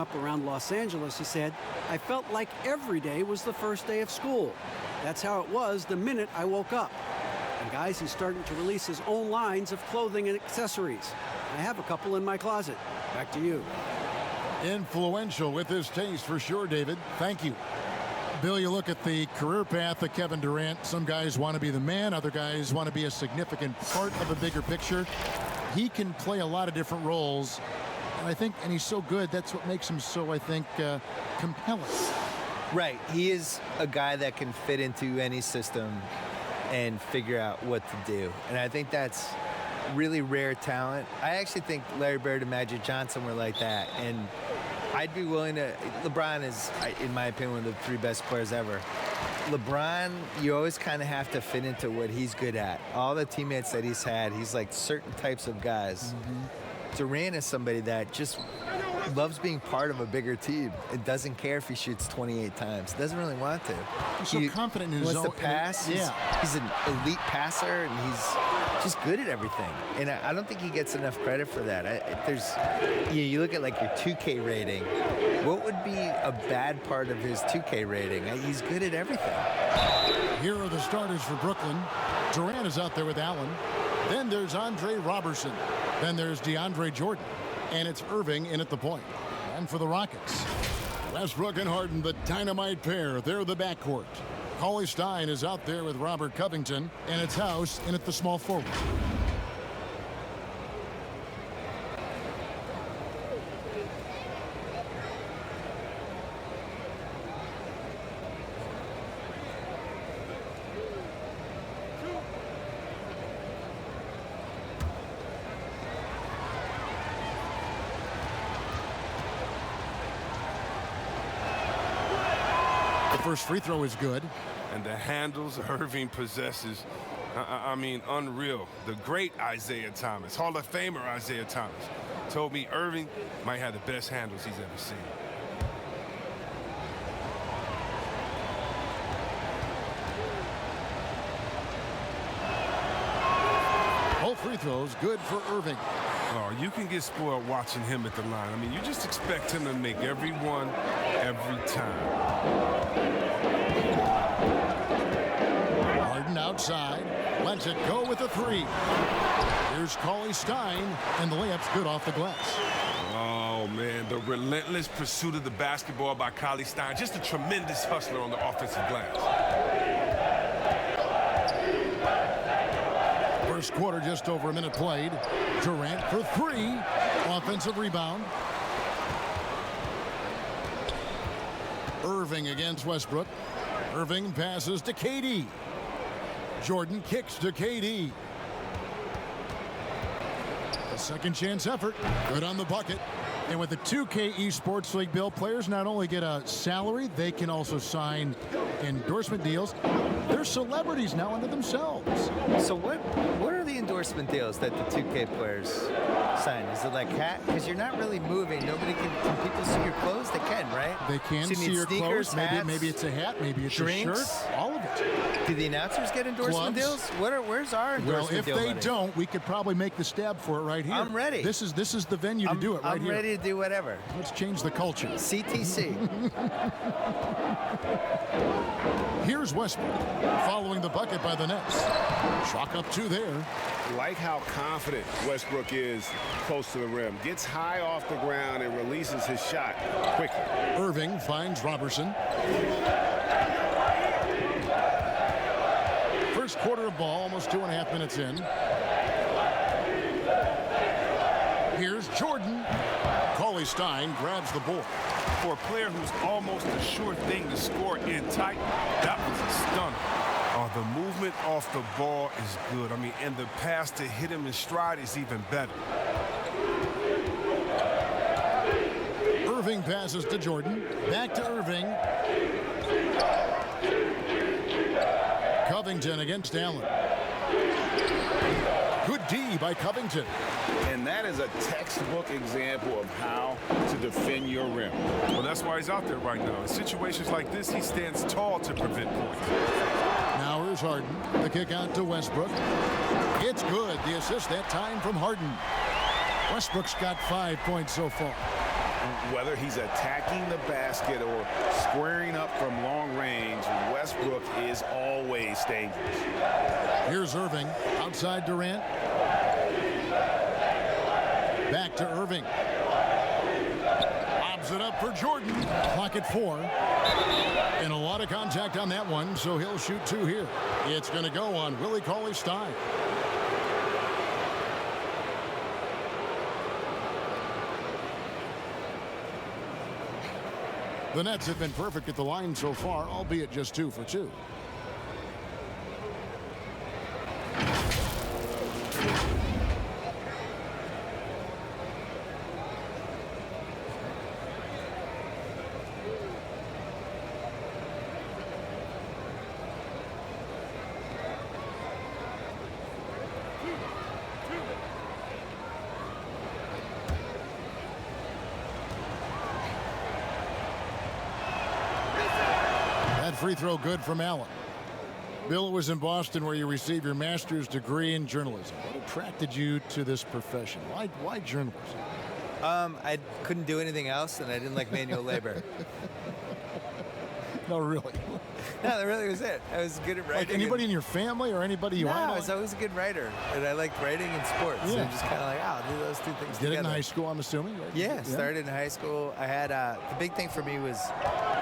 Up around Los Angeles, he said, I felt like every day was the first day of school. That's how it was the minute I woke up. And guys, he's starting to release his own lines of clothing and accessories. I have a couple in my closet. Back to you. Influential with his taste for sure, David. Thank you. Bill, you look at the career path of Kevin Durant. Some guys want to be the man. Other guys want to be a significant part of a bigger picture. He can play a lot of different roles. And he's so good, that's what makes him so, I think, compelling. Right. He is a guy that can fit into any system and figure out what to do. And I think that's really rare talent. I actually think Larry Bird and Magic Johnson were like that. And I'd be willing to... LeBron is, in my opinion, one of the 3 best players ever. LeBron, you always kind of have to fit into what he's good at. All the teammates that he's had, he's like certain types of guys. Durant is somebody that just loves being part of a bigger team. It doesn't care if he shoots 28 times. Doesn't really want to. He's so confident in his own... Wants to pass. He's an elite passer, and he's just good at everything. And I don't think he gets enough credit for that. You look at like your 2K rating. What would be a bad part of his 2K rating? He's good at everything. Here are the starters for Brooklyn. Durant is out there with Allen. Then there's Andre Robertson. Then there's DeAndre Jordan. And it's Irving in at the point. And for the Rockets, Westbrook and Harden, the dynamite pair. They're the backcourt. Cauley Stein is out there with Robert Covington. And it's House in at the small forward. First free throw is good. And the handles Irving possesses, I mean, unreal. The great Isaiah Thomas, Hall of Famer Isaiah Thomas, told me Irving might have the best handles he's ever seen. Both free throws good for Irving. Oh, you can get spoiled watching him at the line. I mean, you just expect him to make every one, every time. Harden outside. Lets it go with a 3. Here's Cauley Stein, and the layup's good off the glass. Oh, man, the relentless pursuit of the basketball by Cauley Stein. Just a tremendous hustler on the offensive glass. First quarter, just over a minute played. Durant for 3. Offensive rebound. Irving against Westbrook. Irving passes to KD. Jordan kicks to KD. A second chance effort. Good on the bucket. And with the 2K Esports League, Bill, players not only get a salary, they can also sign endorsement deals. They're celebrities now unto themselves. So what are the endorsement deals that the 2K players sign? Is it like hat? Because you're not really moving. Nobody can people see your clothes? They can, right? They can so see your sneakers, clothes. Maybe it's a hat. Maybe it's drinks, a shirt. All of it. Do the announcers get endorsement deals? Where's our endorsement deal? Well, if they don't, we could probably make the stab for it right here. I'm ready. This is the venue to do it right here. I'm ready to do whatever. Let's change the culture. CTC. Here's Westbrook following the bucket by the Nets. Chalk up 2 there. Like how confident Westbrook is close to the rim. Gets high off the ground and releases his shot quickly. Irving finds Robertson. First quarter of ball, almost 2.5 minutes in. Here's Jordan. Cauley Stein grabs the board. For a player who's almost a sure thing to score in tight, that was a stunner. Oh, the movement off the ball is good. I mean, and the pass to hit him in stride is even better. Irving passes to Jordan. Back to Irving. Covington against Allen. Good D by Covington. And that is a textbook example of how to defend your rim. Well, that's why he's out there right now. In situations like this, he stands tall to prevent points. Now here's Harden. The kick out to Westbrook. It's good. The assist that time from Harden. Westbrook's got 5 points so far. Whether he's attacking the basket or squaring up from long range, Westbrook is always dangerous. Here's Irving outside Durant. Back to Irving. Lobs it up for Jordan. Clock at 4. And a lot of contact on that one, so he'll shoot 2 here. It's going to go on Willie Cauley-Stein. The Nets have been perfect at the line so far, albeit just 2 for 2. Free throw good from Allen. Bill was in Boston where you received your master's degree in journalism. What attracted you to this profession? Why journalism? I couldn't do anything else, and I didn't like manual labor. No, really. No, that really was it. I was good at writing. Like anybody in your family or anybody you No, idolize? I was always a good writer, and I liked writing and sports. Yeah. So just kind of like, I'll do those 2 things Did together. it in high school, I'm assuming? Right? Yeah, started in high school. I had the big thing for me was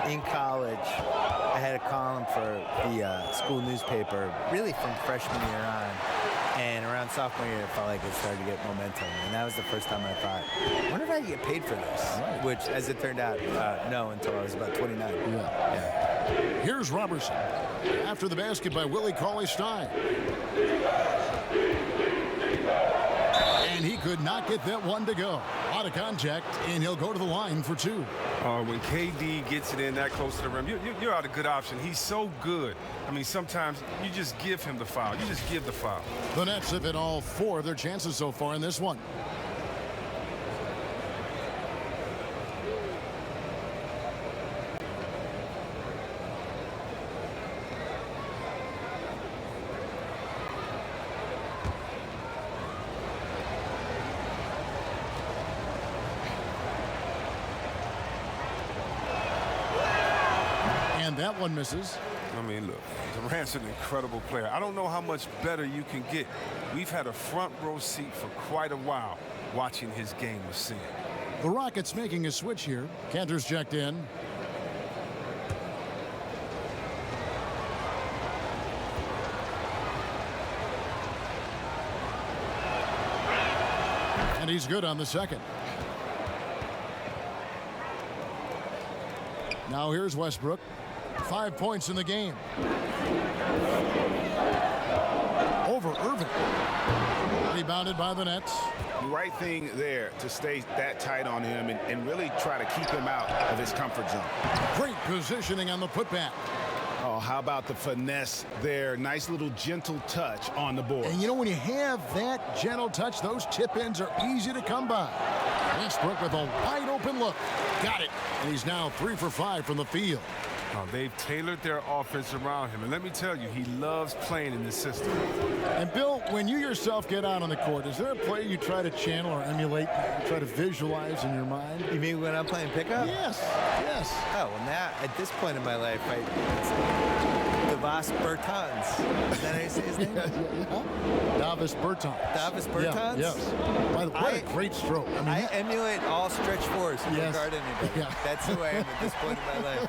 in college. I had a column for the school newspaper, really from freshman year on. And around sophomore year, it felt like it started to get momentum. And that was the first time I thought, I wonder if I could get paid for this. Right. Which, as it turned out, no, until I was about 29. Yeah. Here's Robertson. After the basket by Willie Cauley-Stein. And he could not get that one to go. Out of contact, and he'll go to the line for 2. When KD gets it in that close to the rim, you're out a good option. He's so good. I mean, sometimes you just give him the foul. You just give the foul. The Nets have hit all 4 of their chances so far in this one. That one misses. I mean, look, Durant's an incredible player. I don't know how much better you can get. We've had a front row seat for quite a while watching his game with Sin. The Rockets making a switch here. Cantor's checked in. And he's good on the second. Now here's Westbrook. 5 points in the game. Over Irving. Rebounded by the Nets. Right thing there to stay that tight on him and really try to keep him out of his comfort zone. Great positioning on the putback. Oh, how about the finesse there? Nice little gentle touch on the board. And you know, when you have that gentle touch, those tip-ins are easy to come by. Westbrook with a wide open look. Got it. And he's now 3 for 5 from the field. They've tailored their offense around him. And let me tell you, he loves playing in this system. And, Bill, when you yourself get out on the court, is there a play you try to channel or emulate, you try to visualize in your mind? You mean when I'm playing pickup? Yes, yes. Oh, well, now, at this point in my life, it's Davis Bertans. Is that how you say his name? Davis Bertans. Davis Bertans? Yeah, yes. By the way, what a great stroke. I mean, I emulate all stretch fours who Yes. guard anybody. Yeah. That's who I am at this point in my life.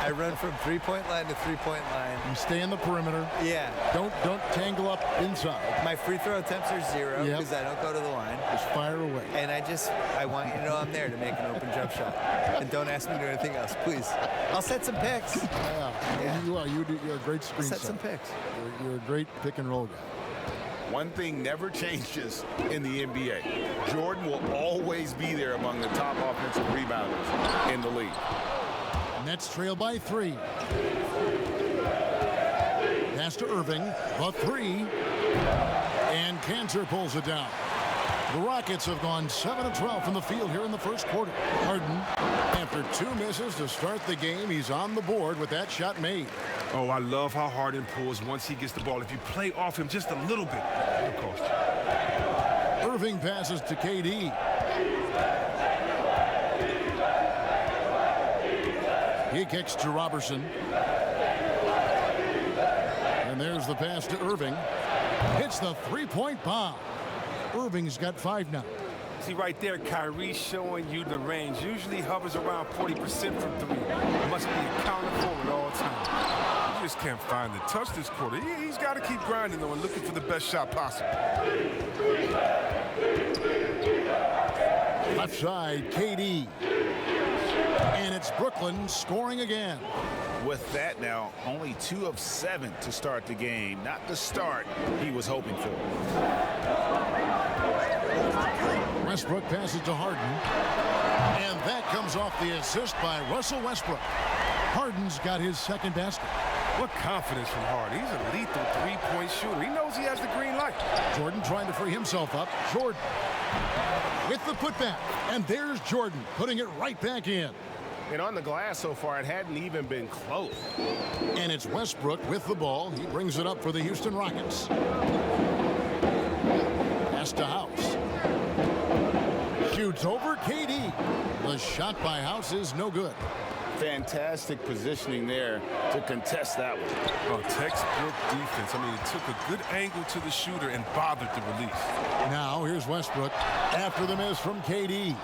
I run from three-point line to three-point line. you stay in the perimeter. Yeah. Don't tangle up inside. My free throw attempts are 0 Yep. because I don't go to the line. Just fire away. And I want you to know I'm there to make an open jump shot. And don't ask me to do anything else, please. I'll set some picks. Yeah. You are. You're a great I'll screen set some setter. picks. You're a great pick and roll guy. One thing never changes in the NBA. Jordan will always be there among the top offensive rebounders in the league. Nets trail by 3. Pass to Irving, the 3. And Cantor pulls it down. The Rockets have gone 7 of 12 from the field here in the first quarter. Harden, after 2 misses to start the game, he's on the board with that shot made. Oh, I love how Harden pulls once he gets the ball. If you play off him just a little bit, it'll cost you. Irving passes to KD. He kicks to Robertson. And there's the pass to Irving. Hits the three-point bomb. Irving's got 5 now. See right there, Kyrie showing you the range. Usually hovers around 40% from 3. Must be accounted for at all times. He just can't find the touch this quarter. He's got to keep grinding, though, and looking for the best shot possible. Left side, KD. And it's Brooklyn scoring again. With that now, only 2 of 7 to start the game. Not the start he was hoping for. Westbrook passes to Harden. And that comes off the assist by Russell Westbrook. Harden's got his second basket. What confidence from Harden. He's a lethal three-point shooter. He knows he has the green light. Jordan trying to free himself up. Jordan with the putback. And there's Jordan putting it right back in. And on the glass so far, it hadn't even been close. And it's Westbrook with the ball. He brings it up for the Houston Rockets. Pass to House. Shoots over KD. The shot by House is no good. Fantastic positioning there to contest that one. Oh, textbook defense. I mean, it took a good angle to the shooter and bothered the release. Now here's Westbrook after the miss from KD.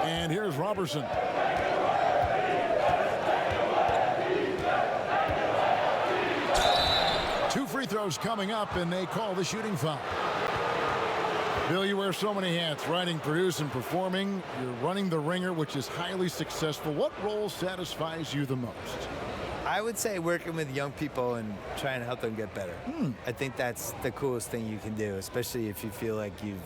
And here's Robertson. Two free throws coming up, and they call the shooting foul. Bill, you wear so many hats, writing, producing, performing. You're running the ringer, which is highly successful. What role satisfies you the most? I would say working with young people and trying to help them get better. I think that's the coolest thing you can do, especially if you feel like you've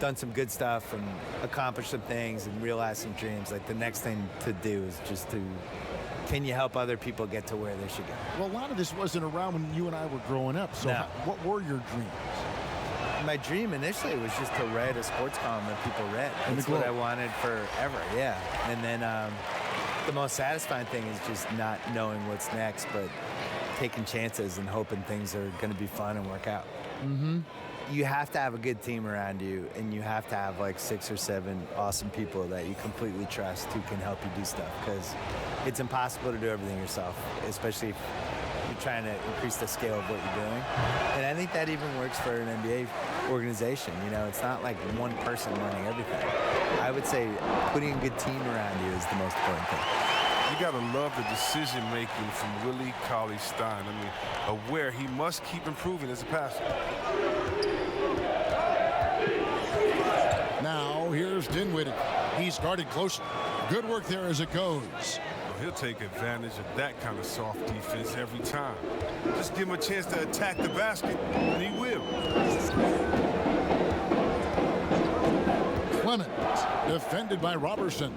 done some good stuff and accomplished some things and realized some dreams. Like, the next thing to do is just to, can you help other people get to where they should go? Well, a lot of this wasn't around when you and I were growing up. So No. what were your dreams? My dream initially was just to write a sports column that people read. That's what I wanted forever, yeah. And then the most satisfying thing is just not knowing what's next, but taking chances and hoping things are going to be fun and work out. You have to have a good team around you, and you have to have like 6 or 7 awesome people that you completely trust who can help you do stuff, because it's impossible to do everything yourself, especially if you're trying to increase the scale of what you're doing. And I think that even works for an NBA organization. You know, it's not like one person running everything. I would say putting a good team around you is the most important thing. You got to love the decision-making from Willie Cauley-Stein. I mean, aware he must keep improving as a passer. Now here's Dinwiddie. He's guarded closely. Good work there as it goes. Well, he'll take advantage of that kind of soft defense every time. Just give him a chance to attack the basket, and he will. Clement, defended by Robertson.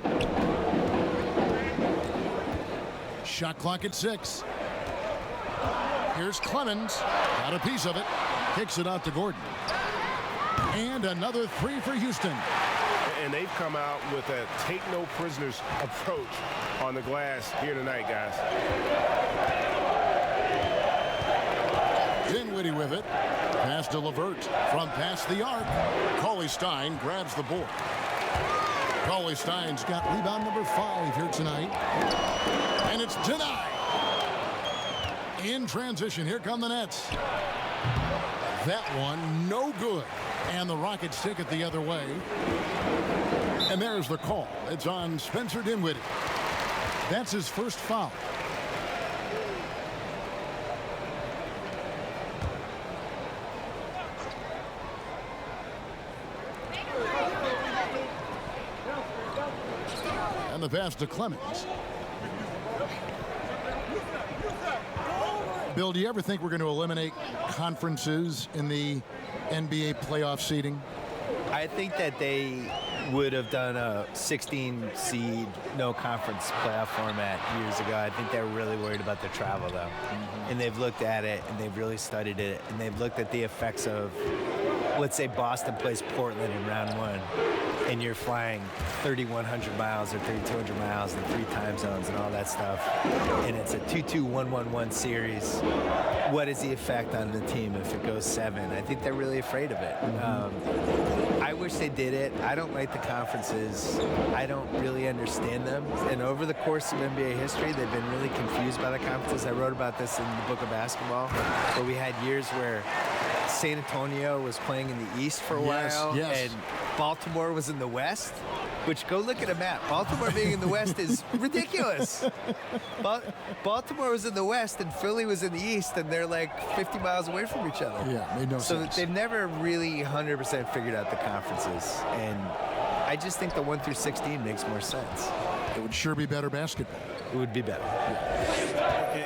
Shot clock at 6. Here's Clemens. Got a piece of it. Kicks it out to Gordon. And another 3 for Houston. And they've come out with a take-no-prisoners approach on the glass here tonight, guys. Dinwiddie with it. Pass to LeVert. From past the arc. Cauley-Stein grabs the board. Cauley-Stein's got rebound number 5 here tonight. And it's denied. In transition, here come the Nets. That one, no good. And the Rockets take it the other way. And there's the call. It's on Spencer Dinwiddie. That's his first foul. And the pass to Clemens. Bill, do you ever think we're going to eliminate conferences in the NBA playoff seeding? I think that they would have done a 16 seed no conference playoff format years ago. I think they were really worried about the travel, though. And they've looked at it, and they've really studied it, and they've looked at the effects of, let's say Boston plays Portland in round 1. and you're flying 3,100 miles or 3,200 miles in 3 time zones and all that stuff, and it's a 2-2-1-1-1 series, what is the effect on the team if it goes 7? I think they're really afraid of it. I wish they did it. I don't like the conferences. I don't really understand them. And over the course of NBA history, they've been really confused by the conferences. I wrote about this in the book of basketball, where we had years where San Antonio was playing in the East for a while, and Baltimore was in the West, which, go look at a map. Baltimore being in the West is ridiculous. Baltimore was in the West and Philly was in the East, and they're like 50 miles away from each other. Yeah, made no sense. So they've never really 100% figured out the conferences, and I just think the 1 through 16 makes more sense. It would sure be better basketball. It would be better.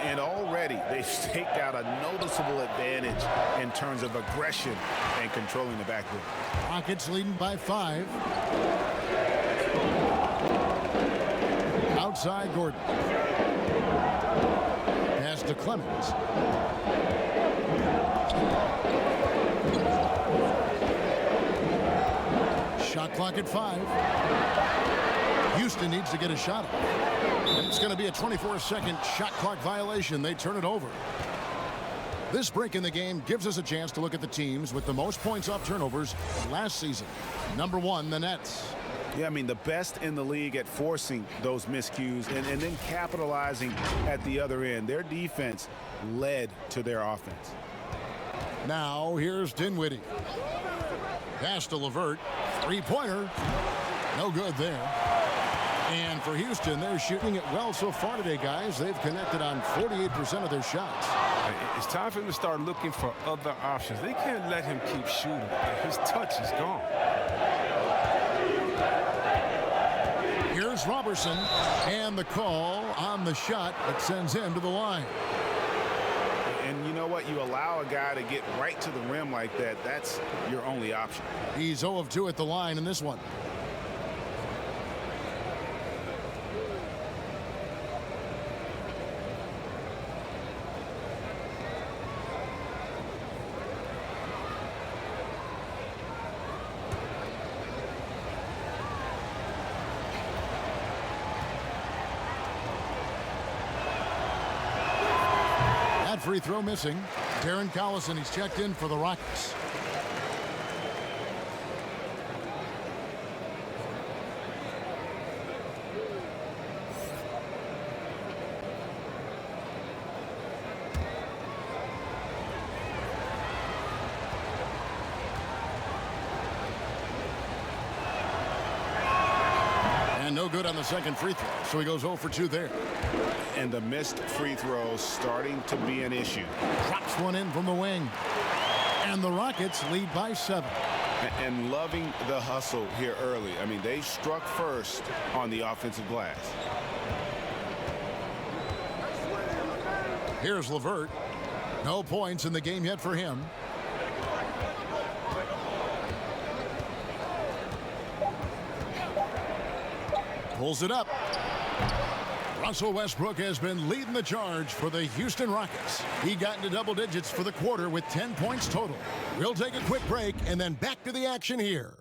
And already they've staked out a noticeable advantage in terms of aggression and controlling the backcourt. Rockets leading by 5. Outside Gordon. Pass to Clemens. Shot clock at 5. Houston needs to get a shot up. And it's going to be a 24-second shot clock violation. They turn it over. This break in the game gives us a chance to look at the teams with the most points off turnovers last season. Number 1, the Nets. Yeah, I mean, the best in the league at forcing those miscues and then capitalizing at the other end. Their defense led to their offense. Now here's Dinwiddie. Pass to LeVert. 3-pointer. No good there. And for Houston, they're shooting it well so far today, guys. They've connected on 48% of their shots. It's time for him to start looking for other options. They can't let him keep shooting. His touch is gone. Here's Robertson, and the call on the shot that sends him to the line. And you know what? You allow a guy to get right to the rim like that, that's your only option. He's 0 of 2 at the line in this one. Free throw missing. Darren Collison, he's checked in for the Rockets. And no good on the second free throw, so he goes 0 for 2 there. And the missed free throws starting to be an issue. Drops one in from the wing. And the Rockets lead by 7. And loving the hustle here early. I mean, they struck first on the offensive glass. Here's LeVert. No points in the game yet for him. Pulls it up. Russell Westbrook has been leading the charge for the Houston Rockets. He got into double digits for the quarter with 10 points total. We'll take a quick break and then back to the action here.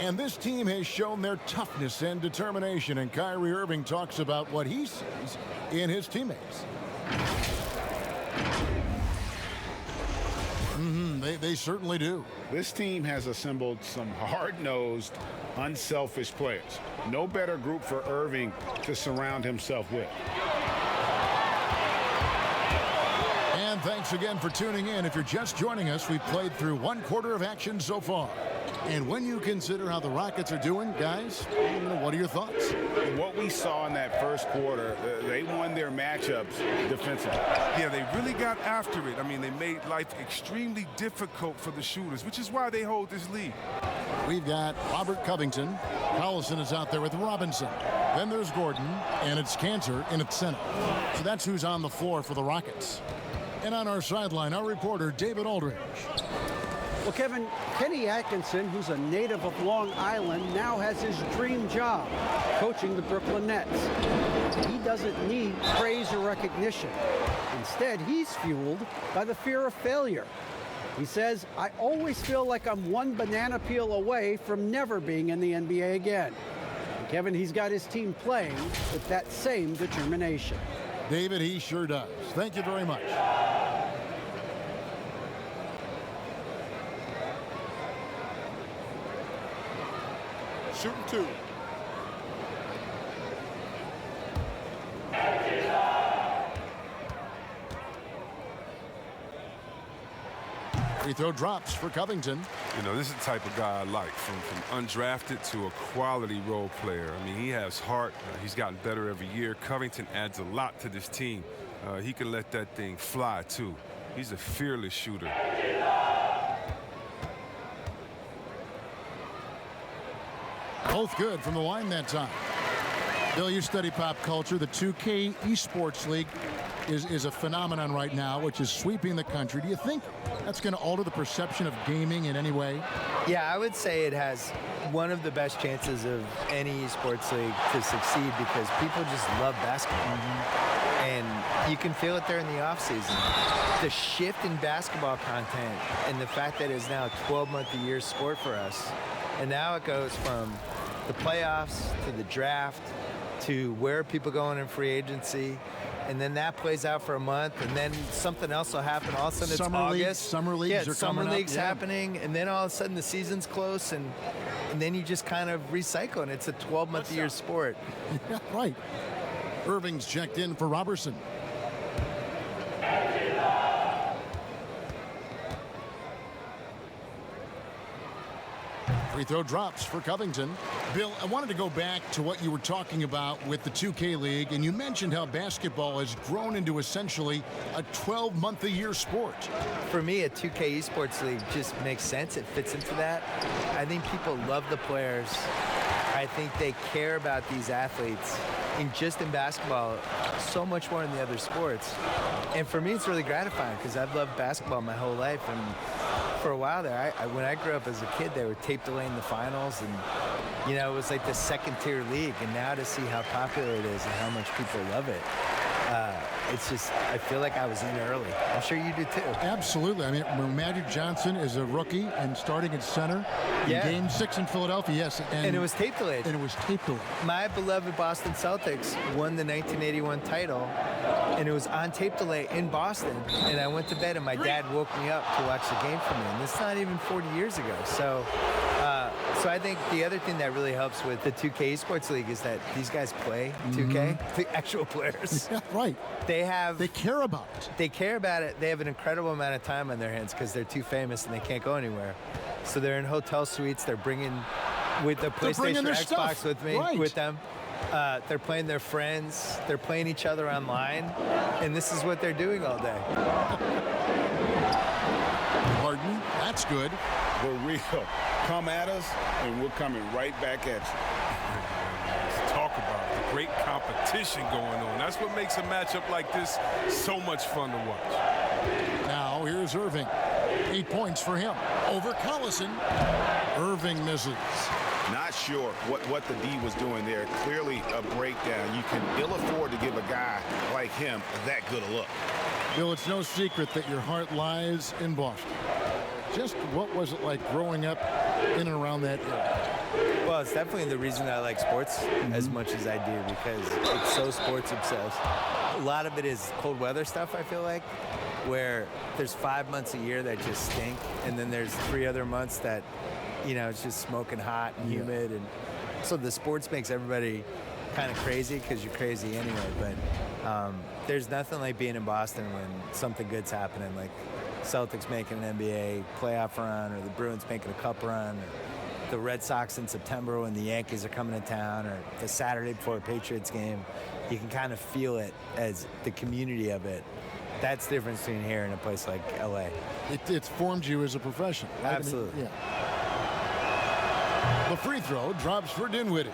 And this team has shown their toughness and determination, and Kyrie Irving talks about what he sees in his teammates. They certainly do. This team has assembled some hard-nosed, unselfish players. No better group for Irving to surround himself with. And thanks again for tuning in. If you're just joining us, we've played through 1/4 of action so far. And when you consider how the Rockets are doing, guys, what are your thoughts? What we saw in that first quarter, they won their matchups defensively. Yeah, they really got after it. I mean, they made life extremely difficult for the shooters, which is why they hold this lead. We've got Robert Covington. Collison is out there with Robinson. Then there's Gordon, and it's Cantor in at center. So that's who's on the floor for the Rockets. And on our sideline, our reporter, David Aldridge. Well, Kevin, Kenny Atkinson, who's a native of Long Island, now has his dream job, coaching the Brooklyn Nets. He doesn't need praise or recognition. Instead, he's fueled by the fear of failure. He says, I always feel like I'm one banana peel away from never being in the NBA again. And Kevin, he's got his team playing with that same determination. David, he sure does. Thank you very much. Shooting two. Free throw drops for Covington. You know, this is the type of guy I like, from undrafted to a quality role player. I mean, he has heart. He's gotten better every year. Covington adds a lot to this team. He can let that thing fly, too. He's a fearless shooter. Both good from the line that time. Bill, you study pop culture. The 2K Esports League is a phenomenon right now, which is sweeping the country. Do you think that's going to alter the perception of gaming in any way? Yeah, I would say it has one of the best chances of any esports league to succeed because people just love basketball. And you can feel it there in the offseason. The shift in basketball content and the fact that it's now a 12-month-a-year sport for us. And now it goes from the playoffs to the draft to where people going in free agency. And then that plays out for a month, and then something else will happen. All of a sudden, it's August. Summer leagues are summer coming leagues up. happening, and then all of a sudden the season's close, and then you just kind of recycle, and it's a 12-month-a-year sport. Yeah, right. Irving's checked in for Robertson. Free throw drops for Covington. Bill, I wanted to go back to what you were talking about with the 2K League, and you mentioned how basketball has grown into essentially a 12-month-a-year sport. For me, a 2K Esports League just makes sense. It fits into that. I think people love the players. I think they care about these athletes, and just in basketball, so much more in the other sports. And for me, it's really gratifying because I've loved basketball my whole life. And for a while there, when I grew up as a kid, they were tape delaying the finals, and you know, it was like the second-tier league. And now to see how popular it is and how much people love it, it's just, I feel like I was in early. I'm sure you do too. Absolutely. I mean, when Magic Johnson is a rookie and starting at center in Game 6 in Philadelphia, yes. And it was tape delayed. And it was tape delayed. My beloved Boston Celtics won the 1981 title, and it was on tape delay in Boston. And I went to bed, and my dad woke me up to watch the game for me. And it's not even 40 years ago. So I think the other thing that really helps with the 2K Esports League is that these guys play 2K, the actual players. Yeah, right. They care about it. They care about it. They have an incredible amount of time on their hands because they're too famous and they can't go anywhere. So they're in hotel suites. They're bringing with the PlayStation or Xbox stuff with them. They're playing their friends. They're playing each other online. And this is what they're doing all day. Pardon? That's good. We're real. Come at us, and we're coming right back at you. Let's talk about the great competition going on. That's what makes a matchup like this so much fun to watch. Now here's Irving. 8 points for him over Collison. Irving misses. Not sure what the D was doing there. Clearly a breakdown. You can ill afford to give a guy like him that good a look. Bill, it's no secret that your heart lies in Boston. Just what was it like growing up in and around that area? Well, it's definitely the reason I like sports as much as I do, because it's so sports obsessed. A lot of it is cold weather stuff, I feel like, where there's 5 months a year that just stink, and then there's 3 other months that, you know, it's just smoking hot and humid. And so the sports makes everybody kind of crazy because you're crazy anyway. But there's nothing like being in Boston when something good's happening, like Celtics making an NBA playoff run, or the Bruins making a cup run, or the Red Sox in September when the Yankees are coming to town, or the Saturday before a Patriots game. You can kind of feel it as the community of it. That's the difference between here and a place like LA. It's formed you as a professional, right? Absolutely. I mean, yeah. The free throw drops for Dinwiddie.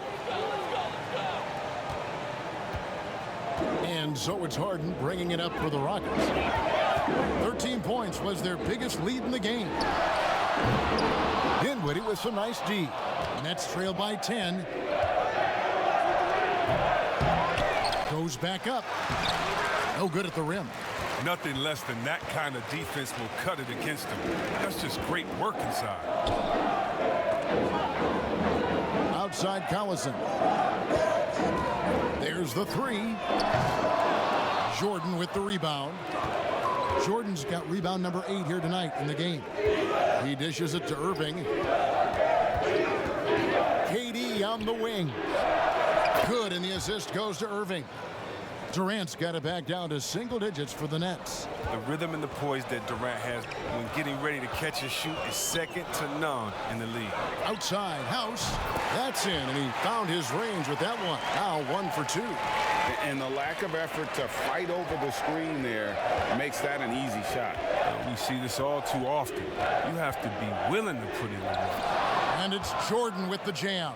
And so it's Harden bringing it up for the Rockets. 13 points was their biggest lead in the game. Dinwiddie with some nice D. Nets trail by 10. Goes back up. No good at the rim. Nothing less than that kind of defense will cut it against them. That's just great work inside. Outside Collison. There's the three. Jordan with the rebound. Jordan's got rebound number 8 here tonight in the game. He dishes it to Irving. KD on the wing. Good, and the assist goes to Irving. Durant's got it back down to single digits for the Nets. The rhythm and the poise that Durant has when getting ready to catch and shoot is second to none in the league. Outside, House. That's in, and he found his range with that one. Now 1 for 2. And the lack of effort to fight over the screen there makes that an easy shot. We see this all too often. You have to be willing to put in the work. And it's Jordan with the jam.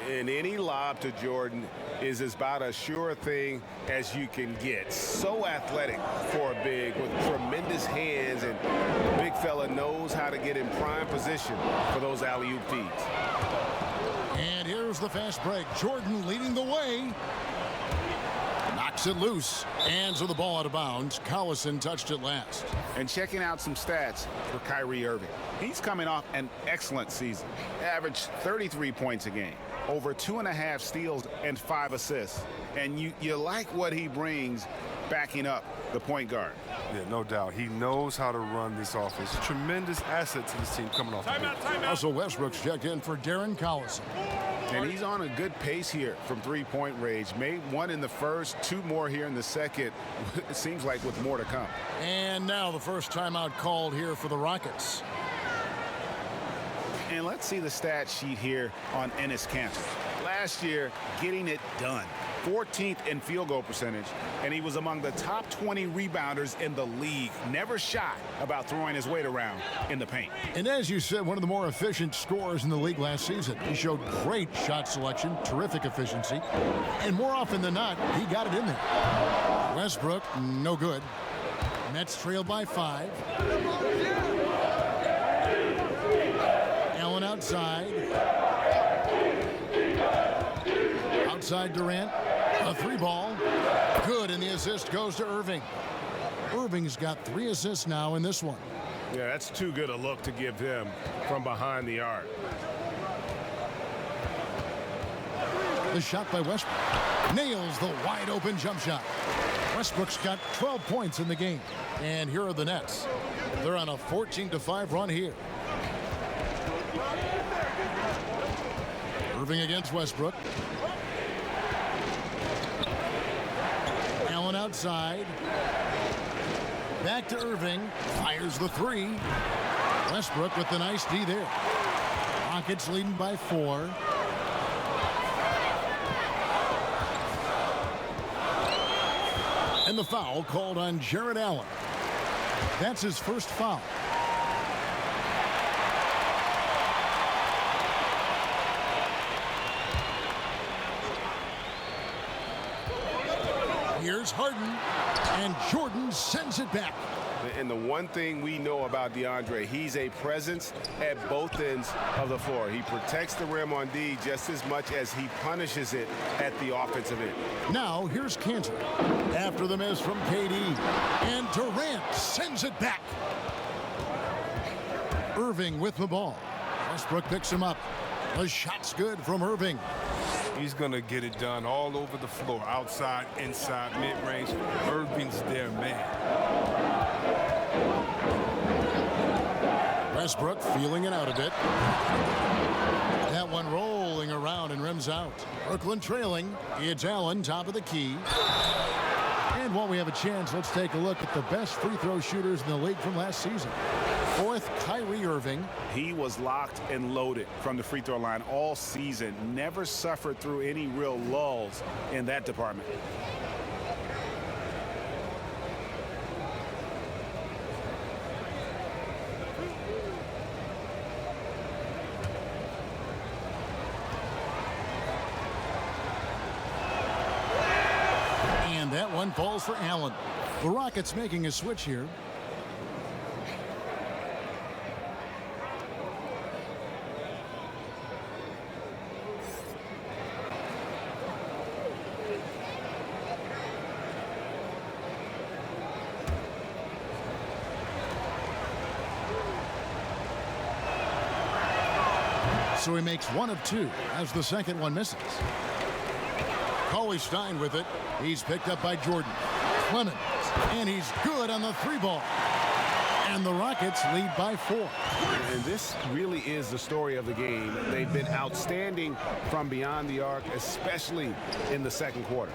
And any lob to Jordan is about as sure a thing as you can get. So athletic for a big with tremendous hands, and the big fella knows how to get in prime position for those alley-oop feeds. And here's the fast break. Jordan leading the way. Knocks it loose. And so the ball out of bounds. Collison touched it last. And checking out some stats for Kyrie Irving. He's coming off an excellent season. Averaged 33 points a game. Over 2.5 steals and 5 assists. And you like what he brings backing up the point guard. Yeah, no doubt. He knows how to run this offense. Tremendous asset to this team coming off the bench. Russell Westbrook's checked in for Darren Collison. And he's on a good pace here from three-point range. Made 1 in the first, 2 more here in the second. It seems like with more to come. And now the first timeout called here for the Rockets. And let's see the stat sheet here on Enes Kanter. Last year, getting it done. 14th in field goal percentage, and he was among the top 20 rebounders in the league. Never shy about throwing his weight around in the paint. And as you said, one of the more efficient scorers in the league last season. He showed great shot selection, terrific efficiency, and more often than not, he got it in there. Westbrook, no good. Nets trail by 5. Allen outside. Outside Durant. A 3-ball. Good, and the assist goes to Irving. Irving's got 3 assists now in this one. Yeah, that's too good a look to give him from behind the arc. The shot by Westbrook. Nails the wide open jump shot. Westbrook's got 12 points in the game. And here are the Nets. They're on a 14-5 run here. Irving against Westbrook. Allen outside. Back to Irving. Fires the 3. Westbrook with the nice D there. Rockets leading by 4. And the foul called on Jared Allen. That's his first foul. Here's Harden, and Jordan sends it back. And the one thing we know about DeAndre, he's a presence at both ends of the floor. He protects the rim on D just as much as he punishes it at the offensive end. Now here's Kanter after the miss from KD, and Durant sends it back. Irving with the ball. Westbrook picks him up. The shot's good from Irving. He's going to get it done all over the floor, outside, inside, mid-range. Irving's their man. Westbrook feeling it out a bit. That one rolling around and rims out. Brooklyn trailing. It's Allen, top of the key. And while we have a chance, let's take a look at the best free throw shooters in the league from last season. Fourth, Kyrie Irving. He was locked and loaded from the free throw line all season. Never suffered through any real lulls in that department. And that one falls for Allen. The Rockets making a switch here. So he makes one of two as the second one misses. Stein with it. He's picked up by Jordan. Clemens. And he's good on the three ball. And the Rockets lead by 4. And this really is the story of the game. They've been outstanding from beyond the arc, especially in the second quarter.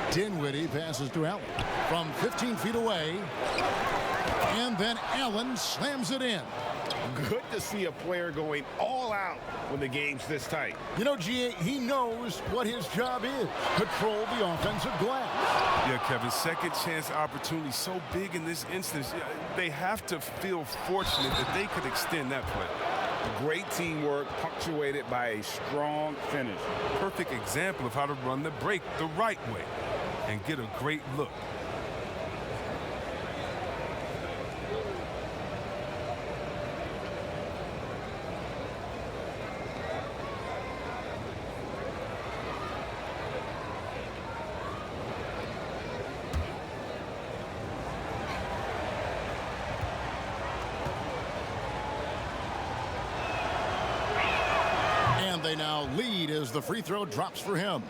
Dinwiddie passes to Allen from 15 feet away. And then Allen slams it in. Good to see a player going all out when the game's this tight. You know, G.A., he knows what his job is. Control the offensive glass. Yeah, Kevin, second chance opportunity so big in this instance. They have to feel fortunate that they could extend that play. Great teamwork punctuated by a strong finish. Perfect example of how to run the break the right way and get a great look. They now lead as the free throw drops for him.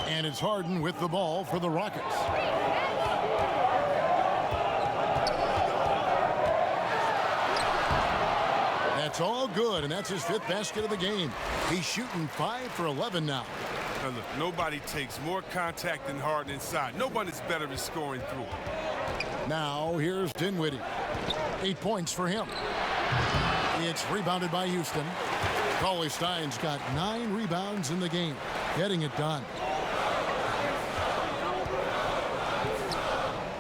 And it's Harden with the ball for the Rockets. That's all good, and that's his 5th basket of the game. He's shooting 5 for 11 now. Now look, nobody takes more contact than Harden inside. Nobody's better at scoring through. Now here's Dinwiddie. 8 points for him. It's rebounded by Houston. Stein's got 9 rebounds in the game, getting it done.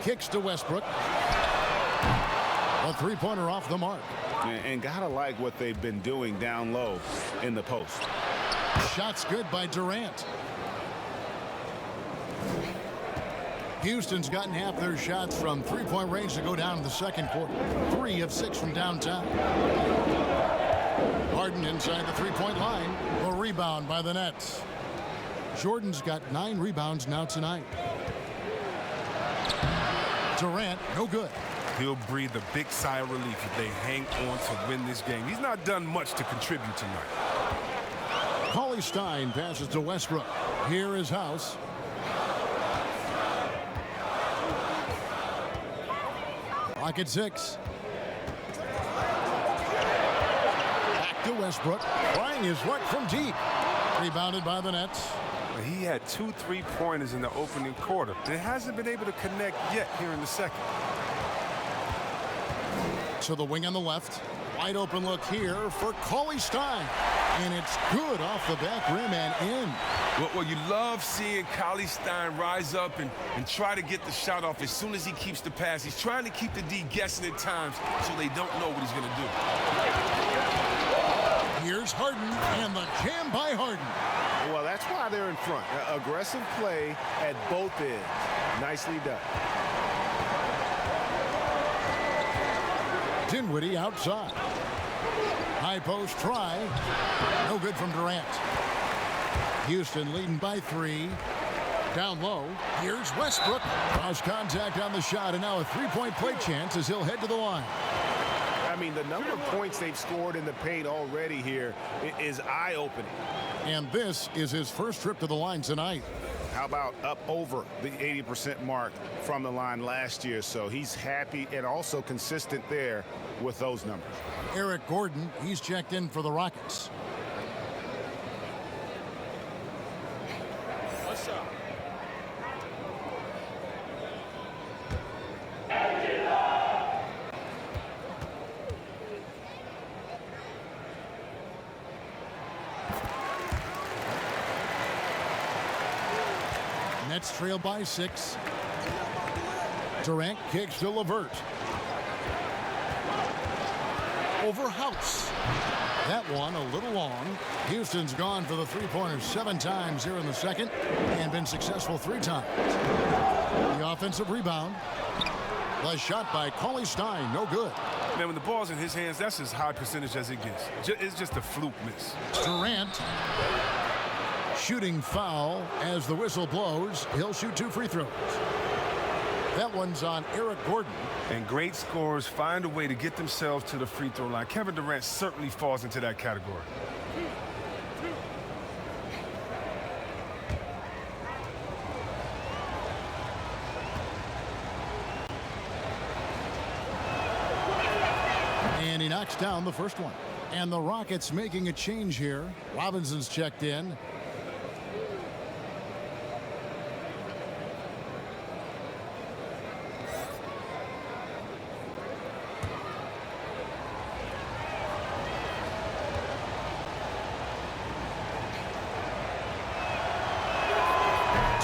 Kicks to Westbrook. A three-pointer off the mark. And gotta like what they've been doing down low in the post. Shots good by Durant. Houston's gotten half their shots from three-point range to go down in the second quarter. 3 of 6 from downtown. Harden inside the three-point line. A rebound by the Nets. Jordan's got 9 rebounds now tonight. Durant, no good. He'll breathe a big sigh of relief if they hang on to win this game. He's not done much to contribute tonight. Stein passes to Westbrook. Here is House. Clock at 6. Back to Westbrook. Trying his luck from deep. Rebounded by the Nets. He had 2 3-pointers in the opening quarter. And hasn't been able to connect yet here in the second. To the wing on the left. Wide open look here for Stein. And it's good off the back rim and in. Well, you love seeing Stein rise up and try to get the shot off as soon as he keeps the pass. He's trying to keep the D guessing at times so they don't know what he's going to do. Here's Harden and the jam by Harden. Well, that's why they're in front. Aggressive play at both ends. Nicely done. Dinwiddie outside. High post try. No good from Durant. Houston leading by 3. Down low. Here's Westbrook. Cross contact on the shot, and now a three-point play chance as he'll head to the line. I mean, the number of points they've scored in the paint already here is eye-opening. And this is his first trip to the line tonight. How about up over the 80% mark from the line last year? So he's happy and also consistent there with those numbers. Eric Gordon, he's checked in for the Rockets. What's up? Nets trail by 6. Durant kicks to LeVert. Over House. That one a little long. Houston's gone for the three-pointers 7 times here in the second and been successful 3 times. The offensive rebound. The shot by Cauley Stein, no good. Man, when the ball's in his hands, that's as high percentage as it gets. It's just a fluke miss. Durant. Shooting foul as the whistle blows. He'll shoot 2 free throws. That one's on Eric Gordon. And great scorers find a way to get themselves to the free throw line. Kevin Durant certainly falls into that category. And he knocks down the first one. And the Rockets making a change here. Robinson's checked in.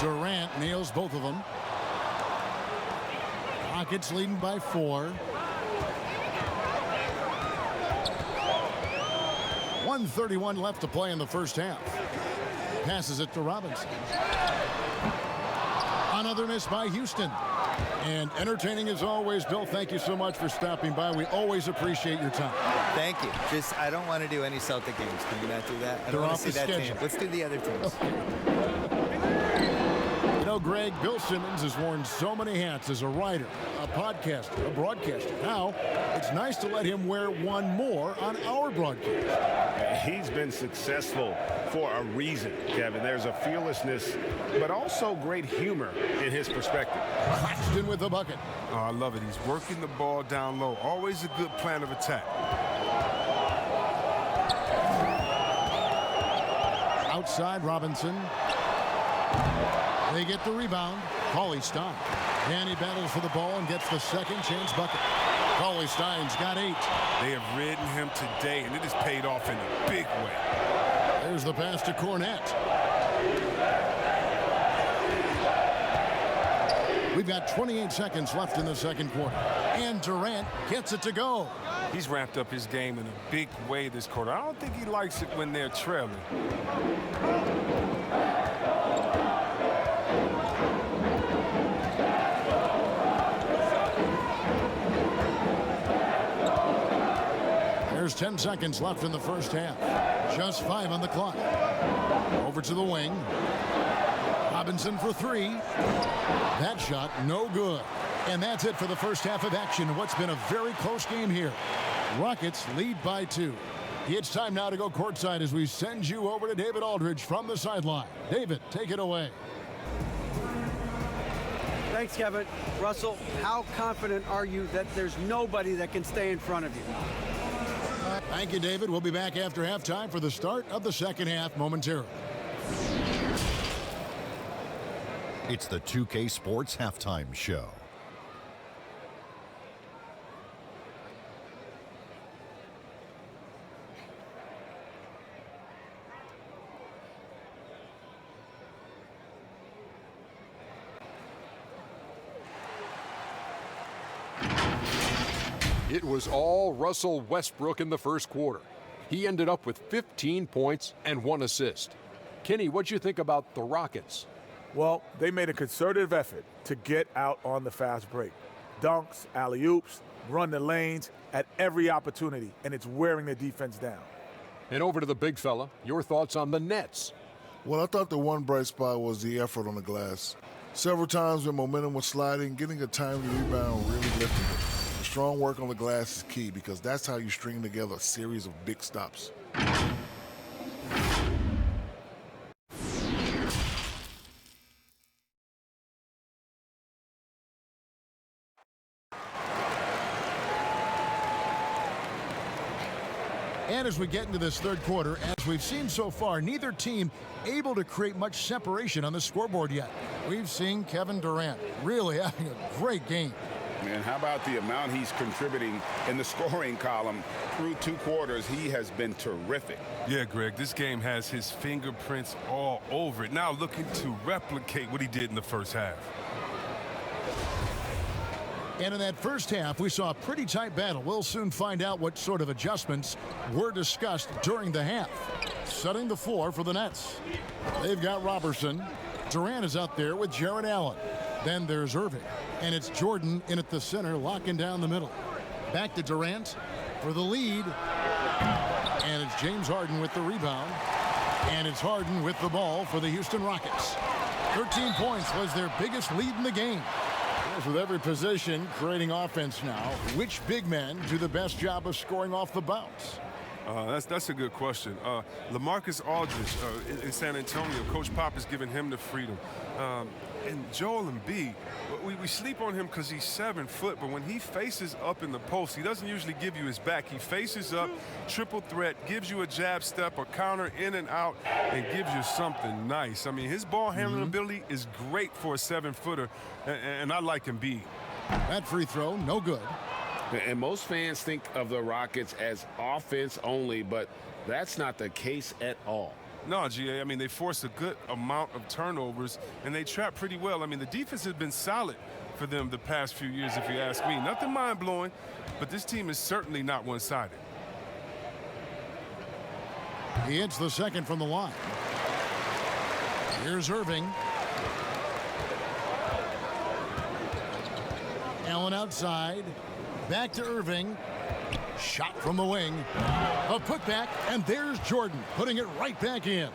Durant nails both of them. Rockets leading by 4. 1:31 left to play in the first half. Passes it to Robinson. Another miss by Houston. And entertaining as always, Bill, thank you so much for stopping by. We always appreciate your time. Thank you. I don't want to do any Celtic games. Can you not do that? I don't want to see that team. Let's do the other teams. You know, Greg, Bill Simmons has worn so many hats as a writer, a podcaster, a broadcaster. Now, it's nice to let him wear one more on our broadcast. He's been successful for a reason, Kevin. There's a fearlessness, but also great humor in his perspective. Claxton with the bucket. Oh, I love it. He's working the ball down low. Always a good plan of attack. Outside Robinson. They get the rebound. Cauley Stein. And he battles for the ball and gets the second chance bucket. Cauley Stein's got 8. They have ridden him today, and it has paid off in a big way. There's the pass to Cornette. We've got 28 seconds left in the second quarter. And Durant gets it to go. He's ramped up his game in a big way this quarter. I don't think he likes it when they're trailing. There's 10 seconds left in the first half. Just 5 on the clock. Over to the wing. Robinson for 3. That shot no good. And that's it for the first half of action. What's been a very close game here. Rockets lead by 2. It's time now to go courtside as we send you over to David Aldridge from the sideline. David, take it away. Thanks, Kevin. Russell, how confident are you that there's nobody that can stay in front of you? Thank you, David. We'll be back after halftime for the start of the second half momentarily. It's the 2K Sports Halftime Show. It was all Russell Westbrook in the first quarter. He ended up with 15 points and 1 assist. Kenny, what'd you think about the Rockets? Well, they made a concerted effort to get out on the fast break. Dunks, alley-oops, run the lanes at every opportunity, and it's wearing the defense down. And over to the big fella, your thoughts on the Nets? Well, I thought the one bright spot was the effort on the glass. Several times when momentum was sliding, getting a timely rebound really lifted it. The strong work on the glass is key because that's how you string together a series of big stops. And as we get into this third quarter, as we've seen so far, neither team able to create much separation on the scoreboard yet. We've seen Kevin Durant really having a great game. And how about the amount he's contributing in the scoring column through 2 quarters? He has been terrific. Yeah, Greg, this game has his fingerprints all over it. Now looking to replicate what he did in the first half. And in that first half, we saw a pretty tight battle. We'll soon find out what sort of adjustments were discussed during the half. Setting the floor for the Nets. They've got Robertson. Durant is out there with Jarrett Allen. Then there's Irving. And it's Jordan in at the center, locking down the middle. Back to Durant for the lead. And it's James Harden with the rebound. And it's Harden with the ball for the Houston Rockets. 13 points was their biggest lead in the game. As with every position creating offense now, which big men do the best job of scoring off the bounce? That's a good question. LaMarcus Aldridge in San Antonio, Coach Pop has given him the freedom. And Joel Embiid, we sleep on him because he's 7 foot, but when he faces up in the post, he doesn't usually give you his back. He faces up, triple threat, gives you a jab step, a counter in and out, and gives you something nice. I mean, his ball handling ability is great for a 7-footer, and I like Embiid. That free throw, no good. And most fans think of the Rockets as offense only, but that's not the case at all. No, GA, I mean, they force a good amount of turnovers, and they trap pretty well. I mean, the defense has been solid for them the past few years, if you ask me. Nothing mind-blowing, but this team is certainly not one-sided. He hits the second from the line. Here's Irving. Allen outside. Back to Irving. Shot from the wing. A putback, and there's Jordan putting it right back in.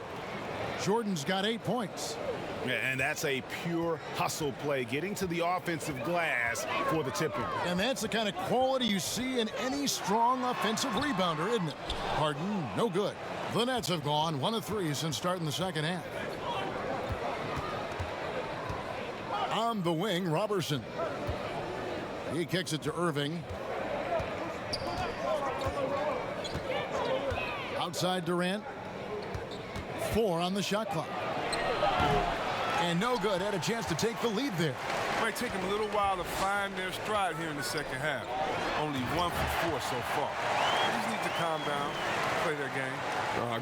Jordan's got 8 points. And that's a pure hustle play, getting to the offensive glass for the tip-in. And that's the kind of quality you see in any strong offensive rebounder, isn't it? Harden, no good. The Nets have gone 1 of 3 since starting the second half. On the wing, Robertson. He kicks it to Irving. Outside Durant. 4 on the shot clock. And no good. Had a chance to take the lead there. Might take them a little while to find their stride here in the second half. Only 1 for 4 so far. They just need to calm down, play their game.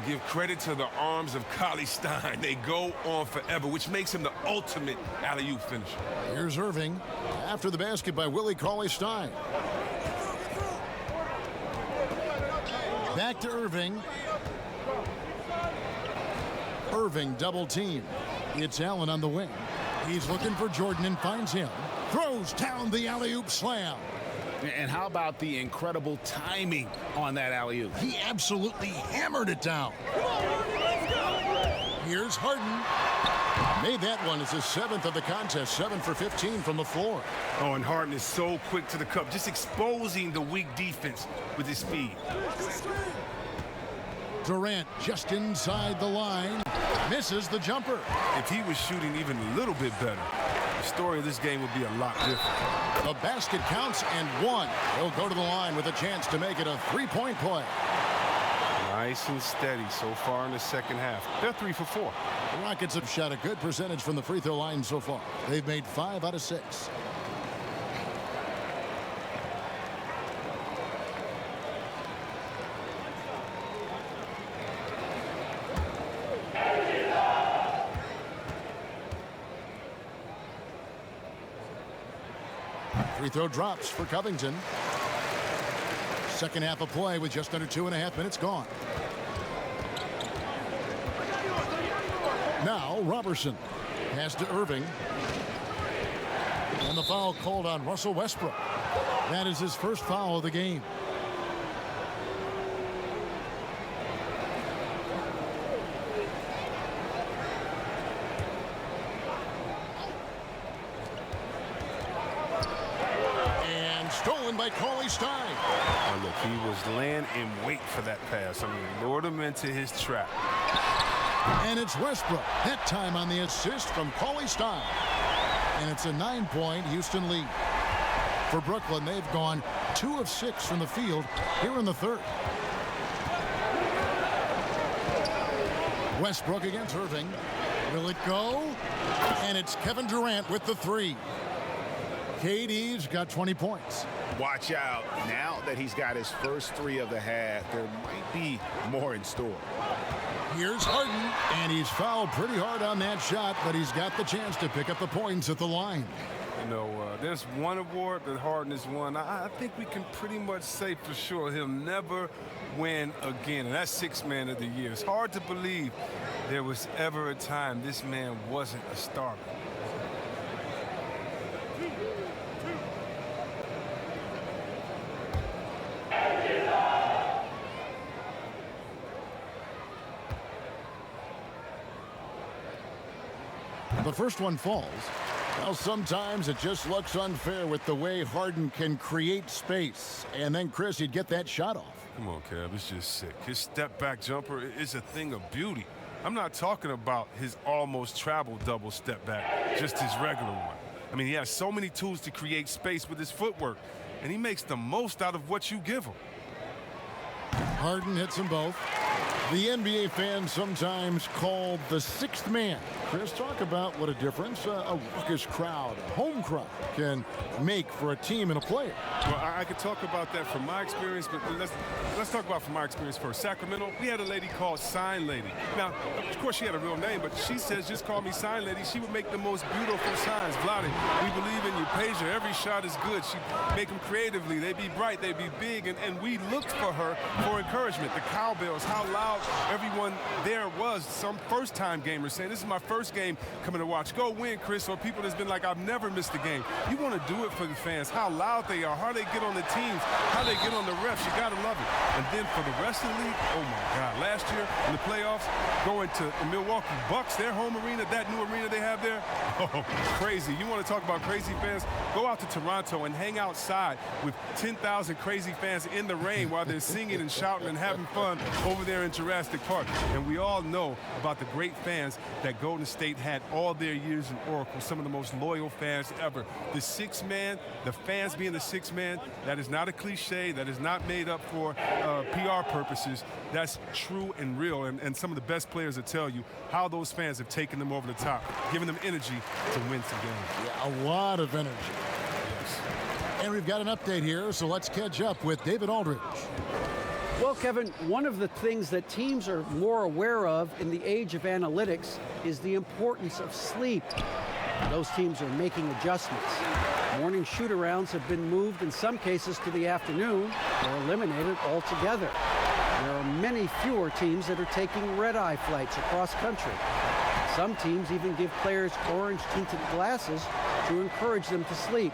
Give credit to the arms of Cauley Stein. They go on forever, which makes him the ultimate alley-oop finisher. Here's Irving after the basket by Willie Cauley-Stein. Back to Irving. Irving double team. It's Allen on the wing. He's looking for Jordan and finds him. Throws down the alley-oop slam. And how about the incredible timing on that alley-oop? He absolutely hammered it down. Here's Harden. Made that one as his 7th of the contest. 7 for 15 from the floor. Oh, and Harden is so quick to the cup, just exposing the weak defense with his speed. Durant just inside the line. Misses the jumper. If he was shooting even a little bit better, the story of this game would be a lot different. The basket counts and 1. He'll go to the line with a chance to make it a 3-point play. Nice and steady so far in the second half. They're 3 for 4. The Rockets have shot a good percentage from the free throw line so far. They've made 5 out of 6. Free throw drops for Covington. Second half of play with just under 2.5 minutes gone. Now Robertson has to Irving. And the foul called on Russell Westbrook. That is his first foul of the game. Stolen by Cauley-Stein. Oh, look, he was laying in wait for that pass. I mean, lured him into his trap. And it's Westbrook. That time on the assist from Cauley-Stein. And it's a 9-point Houston lead. For Brooklyn, they've gone 2 of 6 from the field here in the third. Westbrook against Irving. Will it go? And it's Kevin Durant with the 3. KD's got 20 points. Watch out. Now that he's got his first 3 of the half, there might be more in store. Here's Harden, and he's fouled pretty hard on that shot, but he's got the chance to pick up the points at the line. You know, there's one award that Harden has won. I think we can pretty much say for sure he'll never win again, and that's Sixth Man of the Year. It's hard to believe there was ever a time this man wasn't a starter. The first one falls. Well, sometimes it just looks unfair with the way Harden can create space. And then, Chris, he'd get that shot off. Come on, Kev, it's just sick. His step-back jumper is a thing of beauty. I'm not talking about his almost travel double step back, just his regular one. I mean, he has so many tools to create space with his footwork, and he makes the most out of what you give him. Harden hits them both. The NBA fans sometimes called the sixth man. Chris, talk about what a difference a raucous crowd, a home crowd, can make for a team and a player. Well, I could talk about that from my experience, but let's talk about from my experience first. Sacramento, we had a lady called Sign Lady. Now, of course, she had a real name, but she says, just call me Sign Lady. She would make the most beautiful signs. Vlade, we believe in you. Peja, every shot is good. She'd make them creatively. They'd be bright. They'd be big. And we looked for her for encouragement. The cowbells, how loud everyone there was. Some first-time gamers saying, this is my first game coming to watch. Go win, Chris. Or people that's been like, I've never missed a game. You want to do it for the fans, how loud they are, how they get on the teams, how they get on the refs. You got to love it. And then for the rest of the league, oh, my God. Last year in the playoffs, going to the Milwaukee Bucks, their home arena, that new arena they have there, oh, crazy. You want to talk about crazy fans? Go out to Toronto and hang outside with 10,000 crazy fans in the rain while they're singing and shouting and having fun over there in Jurassic Park. And we all know about the great fans that Golden State had all their years in Oracle, some of the most loyal fans ever. The sixth man, the fans being the sixth man, that is not a cliche, that is not made up for PR purposes. That's true and real, and some of the best players will tell you how those fans have taken them over the top, giving them energy to win some games. Yeah, a lot of energy. Yes. And we've got an update here, so let's catch up with David Aldridge. Well, Kevin, one of the things that teams are more aware of in the age of analytics is the importance of sleep. Those teams are making adjustments. Morning shoot-arounds have been moved in some cases to the afternoon or eliminated altogether. There are many fewer teams that are taking red-eye flights across country. Some teams even give players orange-tinted glasses to encourage them to sleep.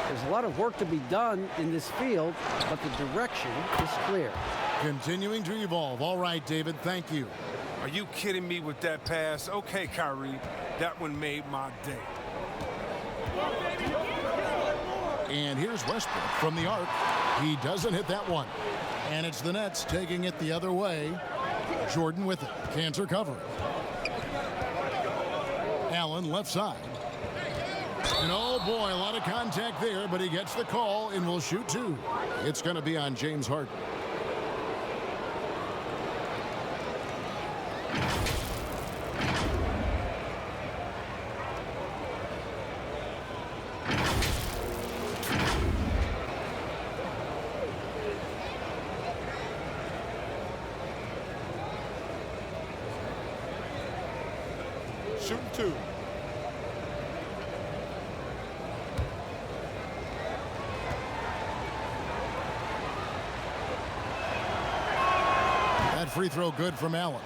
There's a lot of work to be done in this field, but the direction is clear. Continuing to evolve. All right, David, thank you. Are you kidding me with that pass? Okay, Kyrie, that one made my day. And here's Westbrook from the arc. He doesn't hit that one. And it's the Nets taking it the other way. Jordan with it. Cantor covering. Allen left side. And oh boy, a lot of contact there, but he gets the call and will shoot two. It's going to be on James Harden. Shooting two. That free throw good from Allen.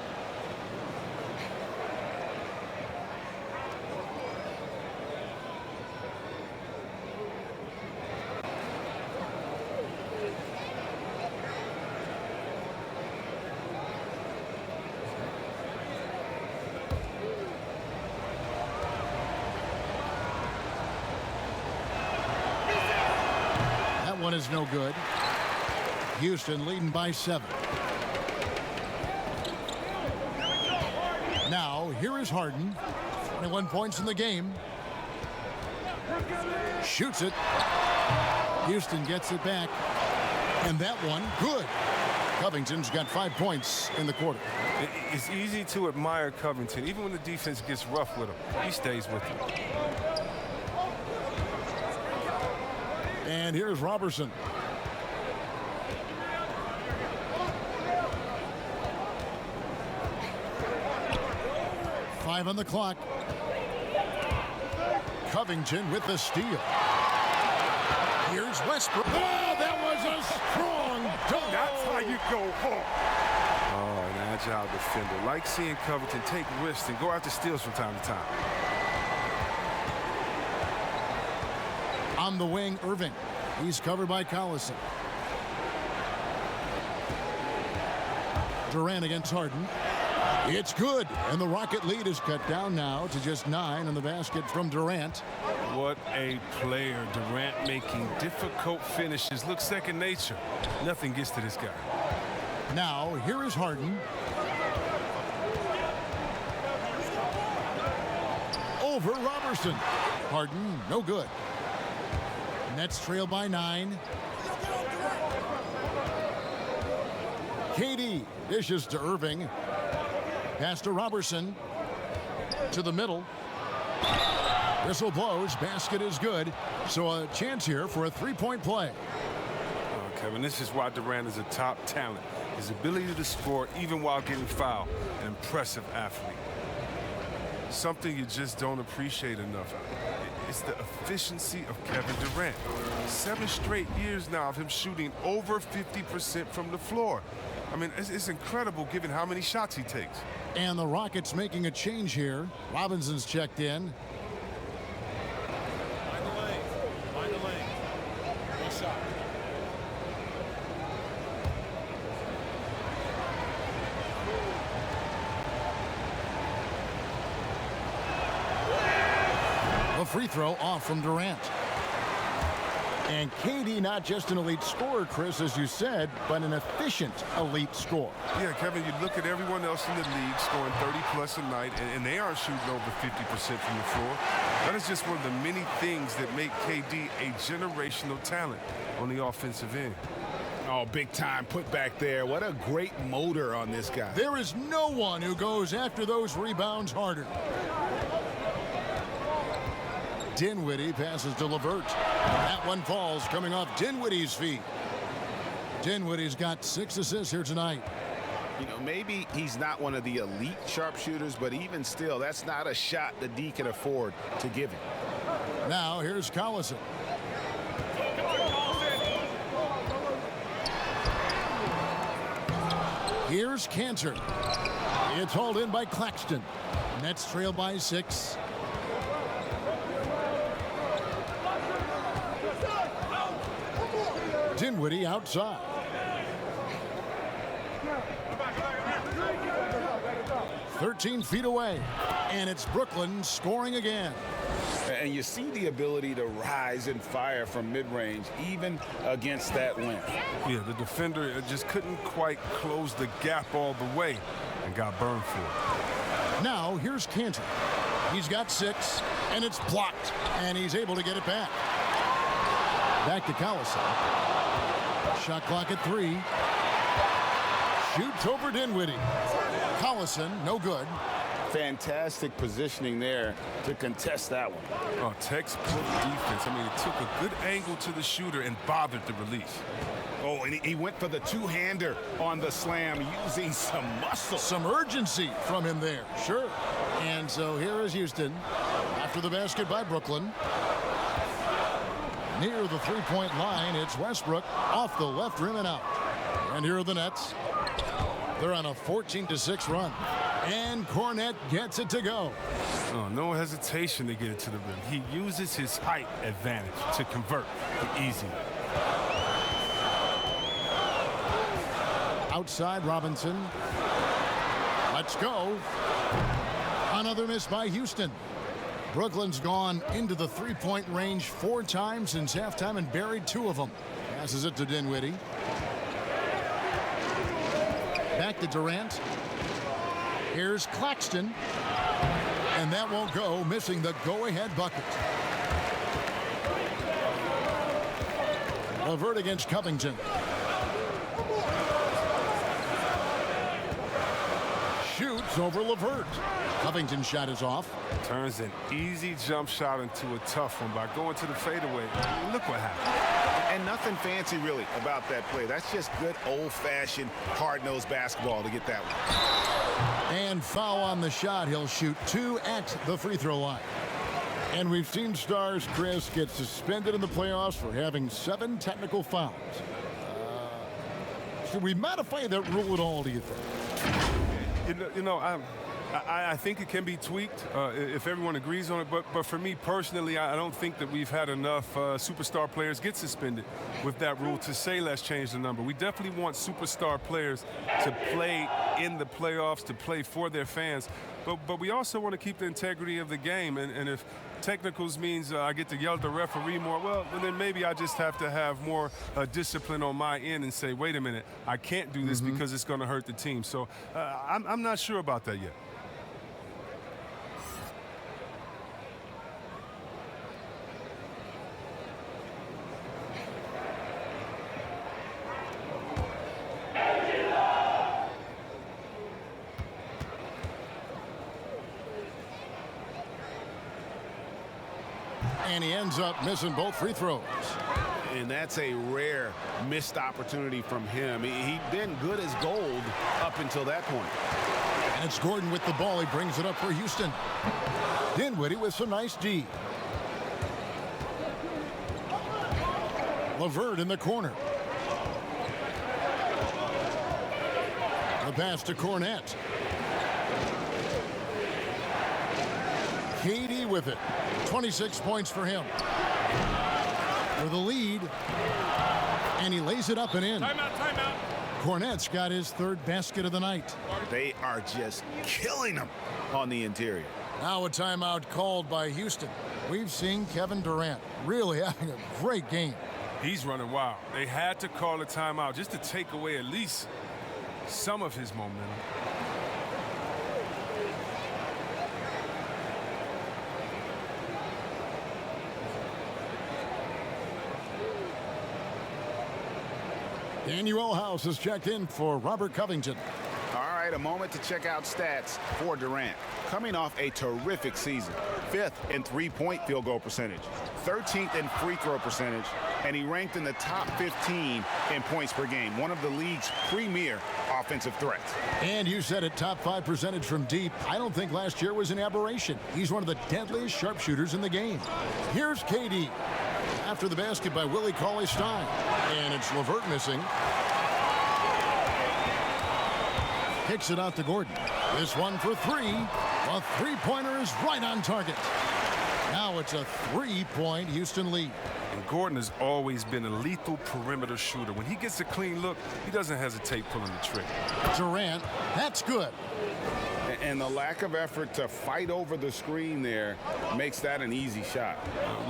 That one is no good. Houston leading by 7. Now, here is Harden. 21 points in the game. Shoots it. Houston gets it back. And that one, good. Covington's got 5 points in the quarter. It's easy to admire Covington. Even when the defense gets rough with him, he stays with him. And here's Robertson. Five on the clock. Covington with the steal. Here's Westbrook. Oh, that was a strong dunk. That's how you go home. Oh, an agile defender. Like seeing Covington take risks and go after steals from time to time. On the wing, Irving. He's covered by Collison. Durant against Harden. It's good, and the Rocket lead is cut down now to just 9 on the basket from Durant. What a player. Durant making difficult finishes look second nature. Nothing gets to this guy. Now, here is Harden. Over Robertson. Harden, no good. Nets trail by 9. KD dishes to Irving. Pass to Robertson. To the middle. Whistle blows. Basket is good. So a chance here for a three-point play. Oh, Kevin, this is why Durant is a top talent. His ability to score even while getting fouled. An impressive athlete. Something you just don't appreciate enough. It's the efficiency of Kevin Durant. 7 straight years now of him shooting over 50% from the floor. I mean, it's incredible given how many shots he takes. And the Rockets making a change here. Robinson's checked in. Find the lane. Find the lane. Good shot. A free throw off from Durant. And KD, not just an elite scorer, Chris, as you said, but an efficient elite scorer. Yeah, Kevin, you look at everyone else in the league scoring 30-plus a night, and they aren't shooting over 50% from the floor. That is just one of the many things that make KD a generational talent on the offensive end. Oh, big time put back there. What a great motor on this guy. There is no one who goes after those rebounds harder. Dinwiddie passes to LeVert. That one falls coming off Dinwiddie's feet. Dinwiddie's got 6 assists here tonight. You know, maybe he's not one of the elite sharpshooters, but even still, that's not a shot that D can afford to give him. Now here's Collison. Here's Cantor. It's hauled in by Claxton. Nets trail by 6. Dinwiddie outside. "13 feet away, and it's Brooklyn scoring again." And you see the ability to rise and fire from mid-range, even against that length. Yeah, the defender just couldn't quite close the gap all the way and got burned for it. Now here's Cantor. He's got 6, and it's blocked, and he's able to get it back. Back to Collison. Shot clock at 3. Shoots over Dinwiddie. Collison, no good. Fantastic positioning there to contest that one. Oh, textbook defense. I mean, it took a good angle to the shooter and bothered the release. Oh, and he went for the two-hander on the slam, using some muscle. Some urgency from him there, sure. And so here is Houston after the basket by Brooklyn. Near the three-point line, it's Westbrook off the left rim and out. And here are the Nets. They're on a 14-6 run. And Cornette gets it to go. Oh, no hesitation to get it to the rim. He uses his height advantage to convert the easy. Outside Robinson. Let's go. Another miss by Houston. Brooklyn's gone into the three-point range 4 times since halftime and buried 2 of them. Passes it to Dinwiddie. Back to Durant. Here's Claxton. And that won't go, missing the go-ahead bucket. LeVert against Covington. Shoots over LeVert. Covington's shot is off. Turns an easy jump shot into a tough one by going to the fadeaway. Look what happened. Nothing fancy really about that play. That's just good old-fashioned hard-nosed basketball to get that one. And foul on the shot. He'll shoot 2 at the free throw line. And we've seen stars, Chris, get suspended in the playoffs for having 7 technical fouls. Should we modify that rule at all, do you think? I think it can be tweaked if everyone agrees on it. But for me personally, I don't think that we've had enough superstar players get suspended with that rule to say let's change the number. We definitely want superstar players to play in the playoffs, to play for their fans. But we also want to keep the integrity of the game. And if technicals means I get to yell at the referee more, well, then maybe I just have to have more discipline on my end and say, wait a minute, I can't do this because it's going to hurt the team. So I'm not sure about that yet. And he ends up missing both free throws. And that's a rare missed opportunity from him. He'd been good as gold up until that point. And it's Gordon with the ball. He brings it up for Houston. Dinwiddie with some nice D. LeVert in the corner. The pass to Cornette. KD with it. 26 points for him. For the lead. And he lays it up and in. Timeout. Cornette's got his 3rd basket of the night. They are just killing him on the interior. Now a timeout called by Houston. We've seen Kevin Durant really having a great game. He's running wild. They had to call a timeout just to take away at least some of his momentum. Daniel House is checked in for Robert Covington. All right, a moment to check out stats for Durant. Coming off a terrific season. 5th in three-point field goal percentage, 13th in free throw percentage, and he ranked in the top 15 in points per game, one of the league's premier offensive threats. And you said it, top 5 percentage from deep. I don't think last year was an aberration. He's one of the deadliest sharpshooters in the game. Here's KD. After the basket by Willie Cauley-Stein. And it's LeVert missing. Kicks it out to Gordon. This one for 3. A three-pointer is right on target. Now it's a 3-point Houston lead. And Gordon has always been a lethal perimeter shooter. When he gets a clean look, he doesn't hesitate pulling the trigger. Durant, that's good. And the lack of effort to fight over the screen there makes that an easy shot.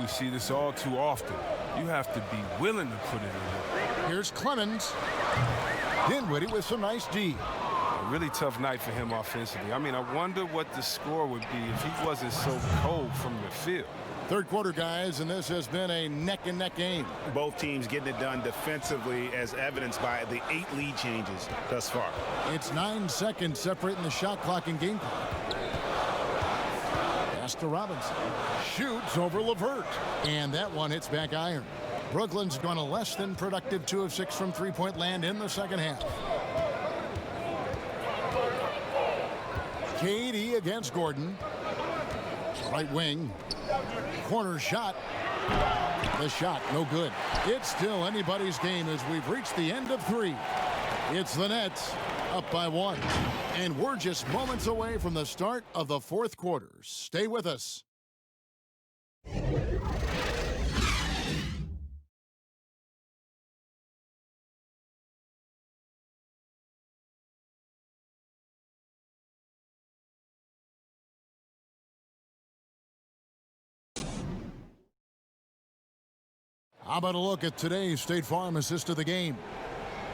We see this all too often. You have to be willing to put it in there. Here's Clemens. Dinwiddie with some nice D. A really tough night for him offensively. I mean, I wonder what the score would be if he wasn't so cold from the field. 3rd quarter, guys, and this has been a neck-and-neck game. Both teams getting it done defensively, as evidenced by the 8 lead changes thus far. It's 9 seconds separating the shot clock and game clock. Pass to Robinson. Shoots over LeVert. And that one hits back iron. Brooklyn's gone a less than productive 2 of 6 from three-point land in the second half. KD against Gordon. Right wing. Corner shot. The shot, no good. It's still anybody's game as we've reached the end of 3. It's the Nets up by 1. And we're just moments away from the start of the 4th quarter. Stay with us. How about a look at today's State Farm assist of the game?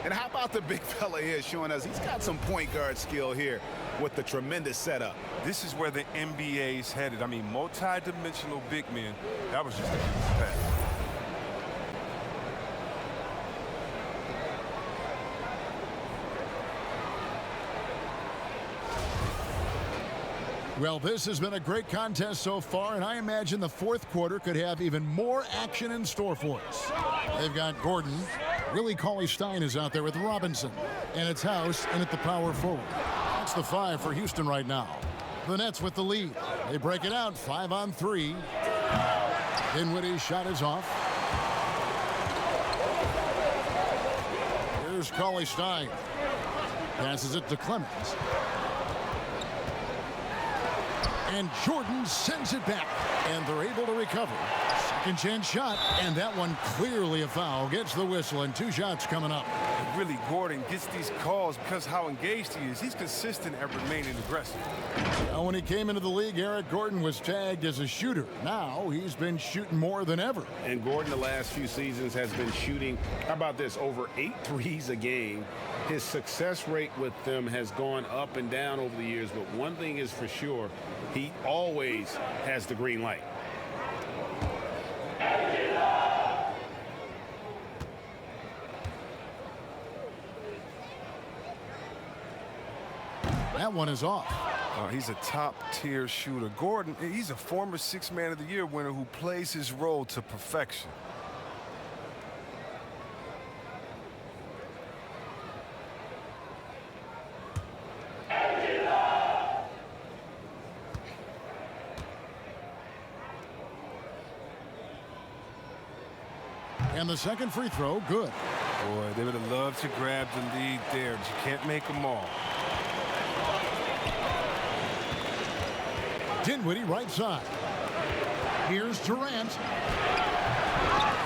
And how about the big fella here showing us he's got some point guard skill here with the tremendous setup. This is where the NBA's headed. I mean, multi-dimensional big men. That was just a huge pass. Well, this has been a great contest so far, and I imagine the fourth quarter could have even more action in store for us. They've got Gordon. Willie Cauley-Stein is out there with Robinson. And it's House in at the power forward. That's the 5 for Houston right now. The Nets with the lead. They break it out 5-on-3. Dinwiddie's shot is off. Here's Cauley-Stein. Passes it to Clemens. And Jordan sends it back. And they're able to recover. Second chance shot. And that one clearly a foul. Gets the whistle and 2 shots coming up. And really, Gordon gets these calls because how engaged he is. He's consistent at remaining aggressive. Now, when he came into the league, Eric Gordon was tagged as a shooter. Now he's been shooting more than ever. And Gordon the last few seasons has been shooting, how about this, over 8 threes a game. His success rate with them has gone up and down over the years, but one thing is for sure, he always has the green light. That one is off. He's a top-tier shooter. Gordon, he's a former 6th Man of the Year winner who plays his role to perfection. And the second free throw, good. Boy, they would have loved to grab the lead there, but you can't make them all. Dinwiddie right side. Here's Durant.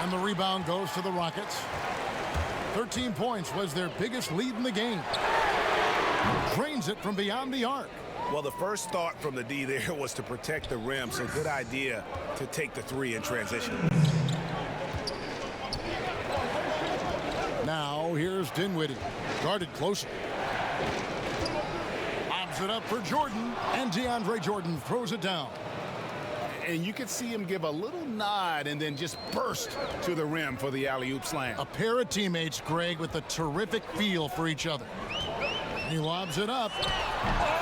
And the rebound goes to the Rockets. 13 points was their biggest lead in the game. Drains it from beyond the arc. Well, the first thought from the D there was to protect the rim, so good idea to take the 3 in transition. Now here's Dinwiddie. Guarded closer. Lobs it up for Jordan. And DeAndre Jordan throws it down. And you could see him give a little nod and then just burst to the rim for the alley-oop slam. A pair of teammates, Greg, with a terrific feel for each other. He lobs it up.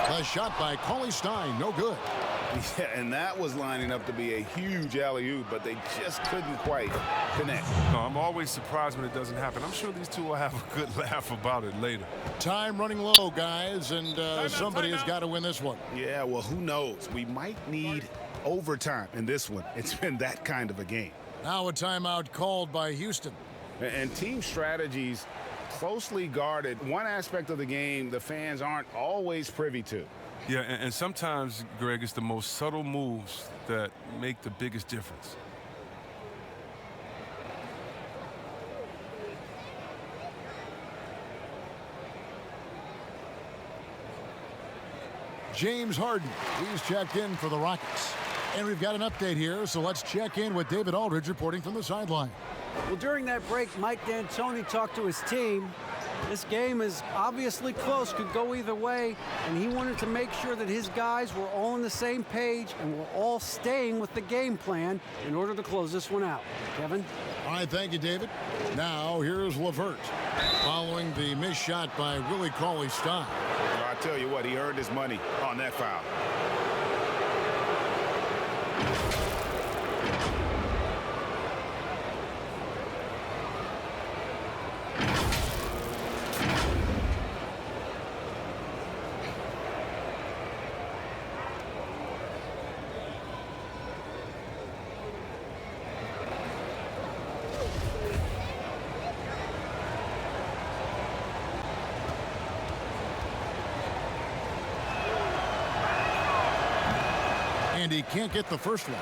A shot by Cauley-Stein, no good. Yeah, and that was lining up to be a huge alley-oop, but they just couldn't quite connect. No, I'm always surprised when it doesn't happen. I'm sure these two will have a good laugh about it later. Time running low, guys, and somebody has got to win this one. Yeah, well, who knows? We might need overtime in this one. It's been that kind of a game. Now a timeout called by Houston. And team strategies closely guarded. One aspect of the game the fans aren't always privy to. Yeah, and sometimes, Greg, it's the most subtle moves that make the biggest difference. James Harden, he's checked in for the Rockets. And we've got an update here, so let's check in with David Aldridge reporting from the sideline. Well, during that break, Mike D'Antoni talked to his team. This game is obviously close, could go either way, and he wanted to make sure that his guys were all on the same page and were all staying with the game plan in order to close this one out. Kevin? All right, thank you, David. Now, here's LeVert, following the missed shot by Willie Cauley-Stein. Well, I tell you what, he earned his money on that foul. And he can't get the first one.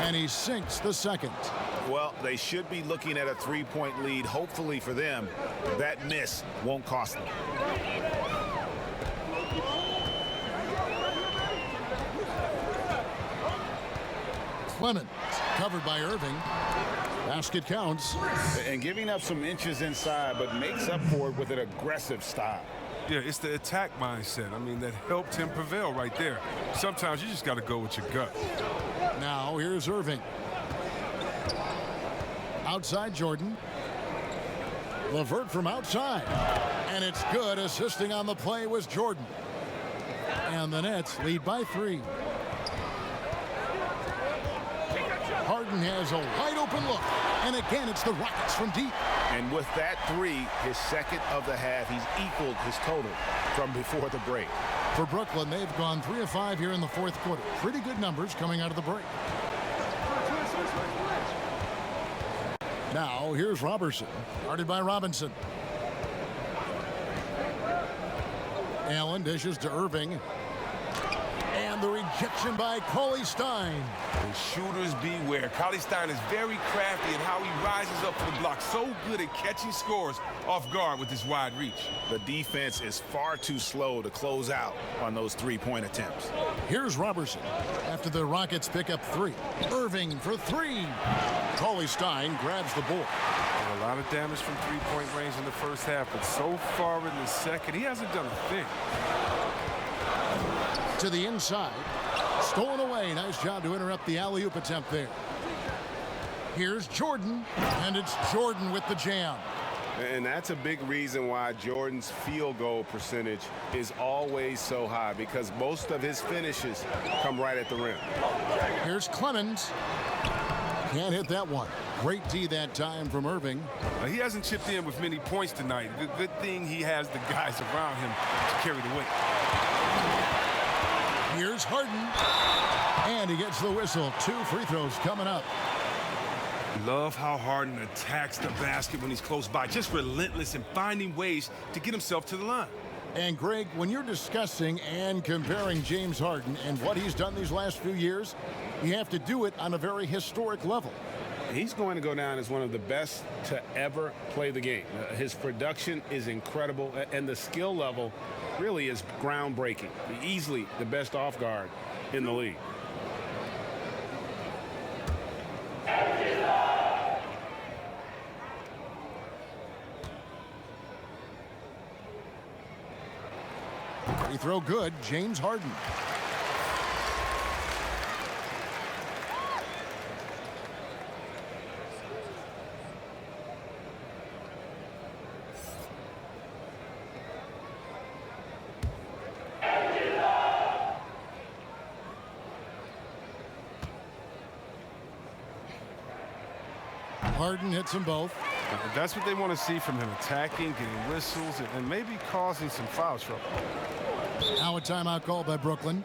And he sinks the second. Well, they should be looking at a 3-point lead. Hopefully for them, that miss won't cost them. Clemens, covered by Irving. Basket counts. And giving up some inches inside, but makes up for it with an aggressive style. Yeah, it's the attack mindset. I mean, that helped him prevail right there. Sometimes you just got to go with your gut. Now here's Irving. Outside Jordan. LeVert from outside. And it's good. Assisting on the play was Jordan. And the Nets lead by 3. Harden has a wide open look. And again, it's the Rockets from deep. And with that 3, his second of the half, he's equaled his total from before the break. For Brooklyn, they've gone 3 of 5 here in the fourth quarter. Pretty good numbers coming out of the break. Now, here's Robertson, guarded by Robinson. Allen dishes to Irving. And the rejection by Cauley Stein. And shooters beware. Cauley Stein is very crafty in how he rises up for the block. So good at catching scores off guard with his wide reach. The defense is far too slow to close out on those three-point attempts. Here's Robertson after the Rockets pick up 3. Irving for 3. Cauley Stein grabs the board. And a lot of damage from three-point range in the first half, but so far in the second, he hasn't done a thing. To the inside. Stolen away. Nice job to interrupt the alley-oop attempt there. Here's Jordan. And it's Jordan with the jam. And that's a big reason why Jordan's field goal percentage is always so high, because most of his finishes come right at the rim. Here's Clemens. Can't hit that one. Great D that time from Irving. He hasn't chipped in with many points tonight. Good thing he has the guys around him to carry the weight. Here's Harden. And he gets the whistle. 2 free throws coming up. Love how Harden attacks the basket when he's close by. Just relentless in finding ways to get himself to the line. And Greg, when you're discussing and comparing James Harden and what he's done these last few years, you have to do it on a very historic level. He's going to go down as one of the best to ever play the game. His production is incredible, and the skill level really is groundbreaking. Easily the best off guard in the league. Free throw good, James Harden. Harden hits them both. That's what they want to see from him, attacking, getting whistles, and maybe causing some foul trouble. Now a timeout called by Brooklyn.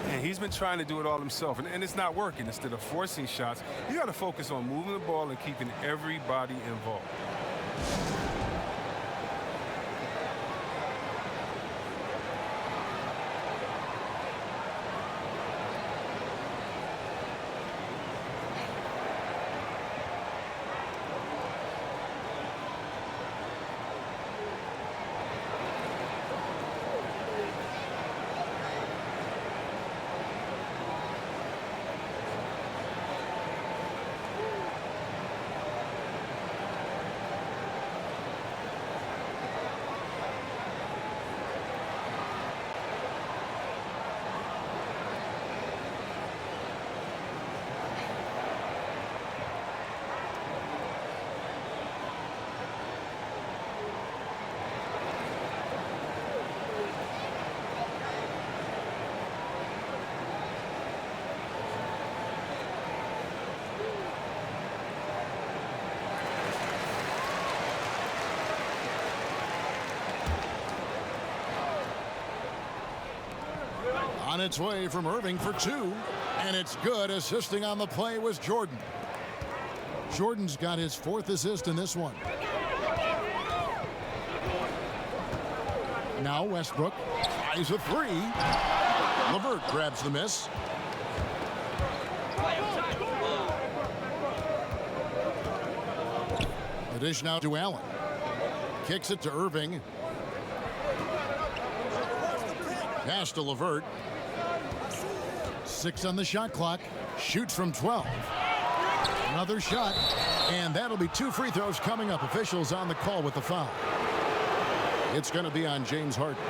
And he's been trying to do it all himself, and it's not working. Instead of forcing shots, you got to focus on moving the ball and keeping everybody involved. On its way from Irving for 2, and it's good. Assisting on the play was Jordan. Jordan's got his 4th assist in this one. Now Westbrook tries a 3. LeVert grabs the miss. The dish now to Allen. Kicks it to Irving. Pass to LeVert. 6 on the shot clock. Shoots from 12. Another shot. And that'll be 2 free throws coming up. Officials on the call with the foul. It's going to be on James Harden.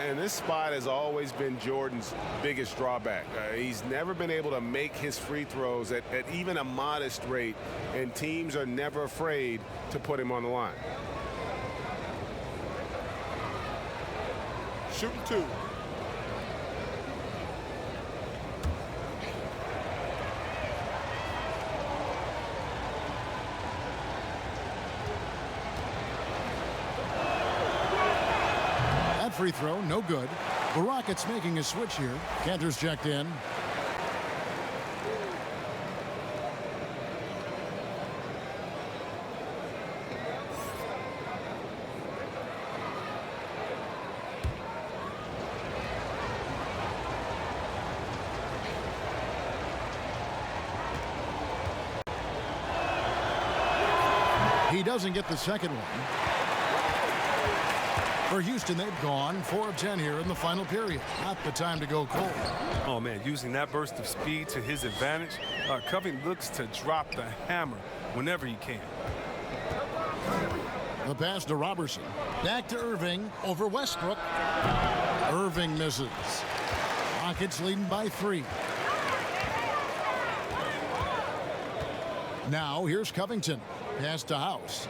And this spot has always been Jordan's biggest drawback. He's never been able to make his free throws at even a modest rate, and teams are never afraid to put him on the line. Shooting 2. That free throw, no good. The Rockets making a switch here. Cantor's checked in. He doesn't get the second one. For Houston, they've gone 4 of 10 here in the final period. Not the time to go cold. Oh, man, using that burst of speed to his advantage, Covington looks to drop the hammer whenever he can. The pass to Robertson. Back to Irving over Westbrook. Irving misses. Rockets leading by 3. Now here's Covington. Pass to House.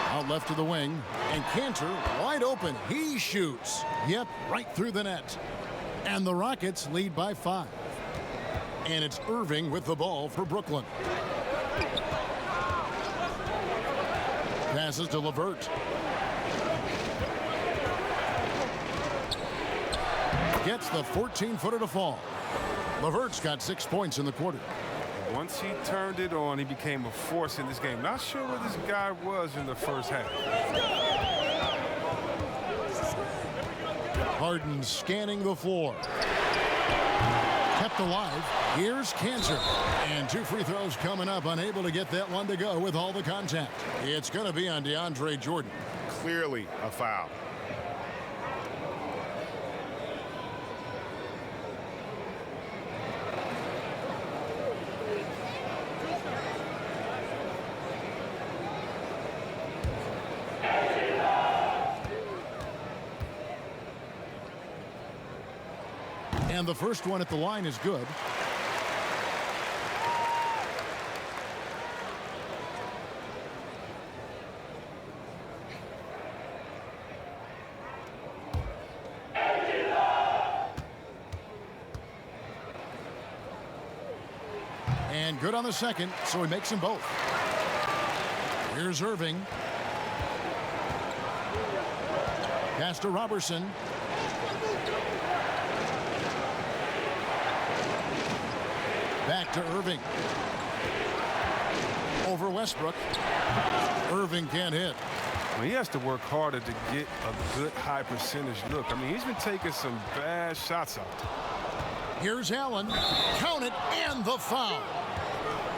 Out left to the wing. And Cantor wide open. He shoots. Yep, right through the net. And the Rockets lead by 5. And it's Irving with the ball for Brooklyn. Passes to LeVert. Gets the 14-footer to fall. LeVert's got 6 points in the quarter. Once he turned it on, he became a force in this game. Not sure where this guy was in the first half. Harden scanning the floor. Kept alive. Here's Cantor. And 2 free throws coming up. Unable to get that one to go with all the contact. It's going to be on DeAndre Jordan. Clearly a foul. And the first one at the line is good. And good on the second, so he makes them both. Here's Irving. Pass to Robertson. Back to Irving. Over Westbrook. Irving can't hit. Well, he has to work harder to get a good high percentage look. I mean, he's been taking some bad shots out there. Here's Allen. Count it, and the foul.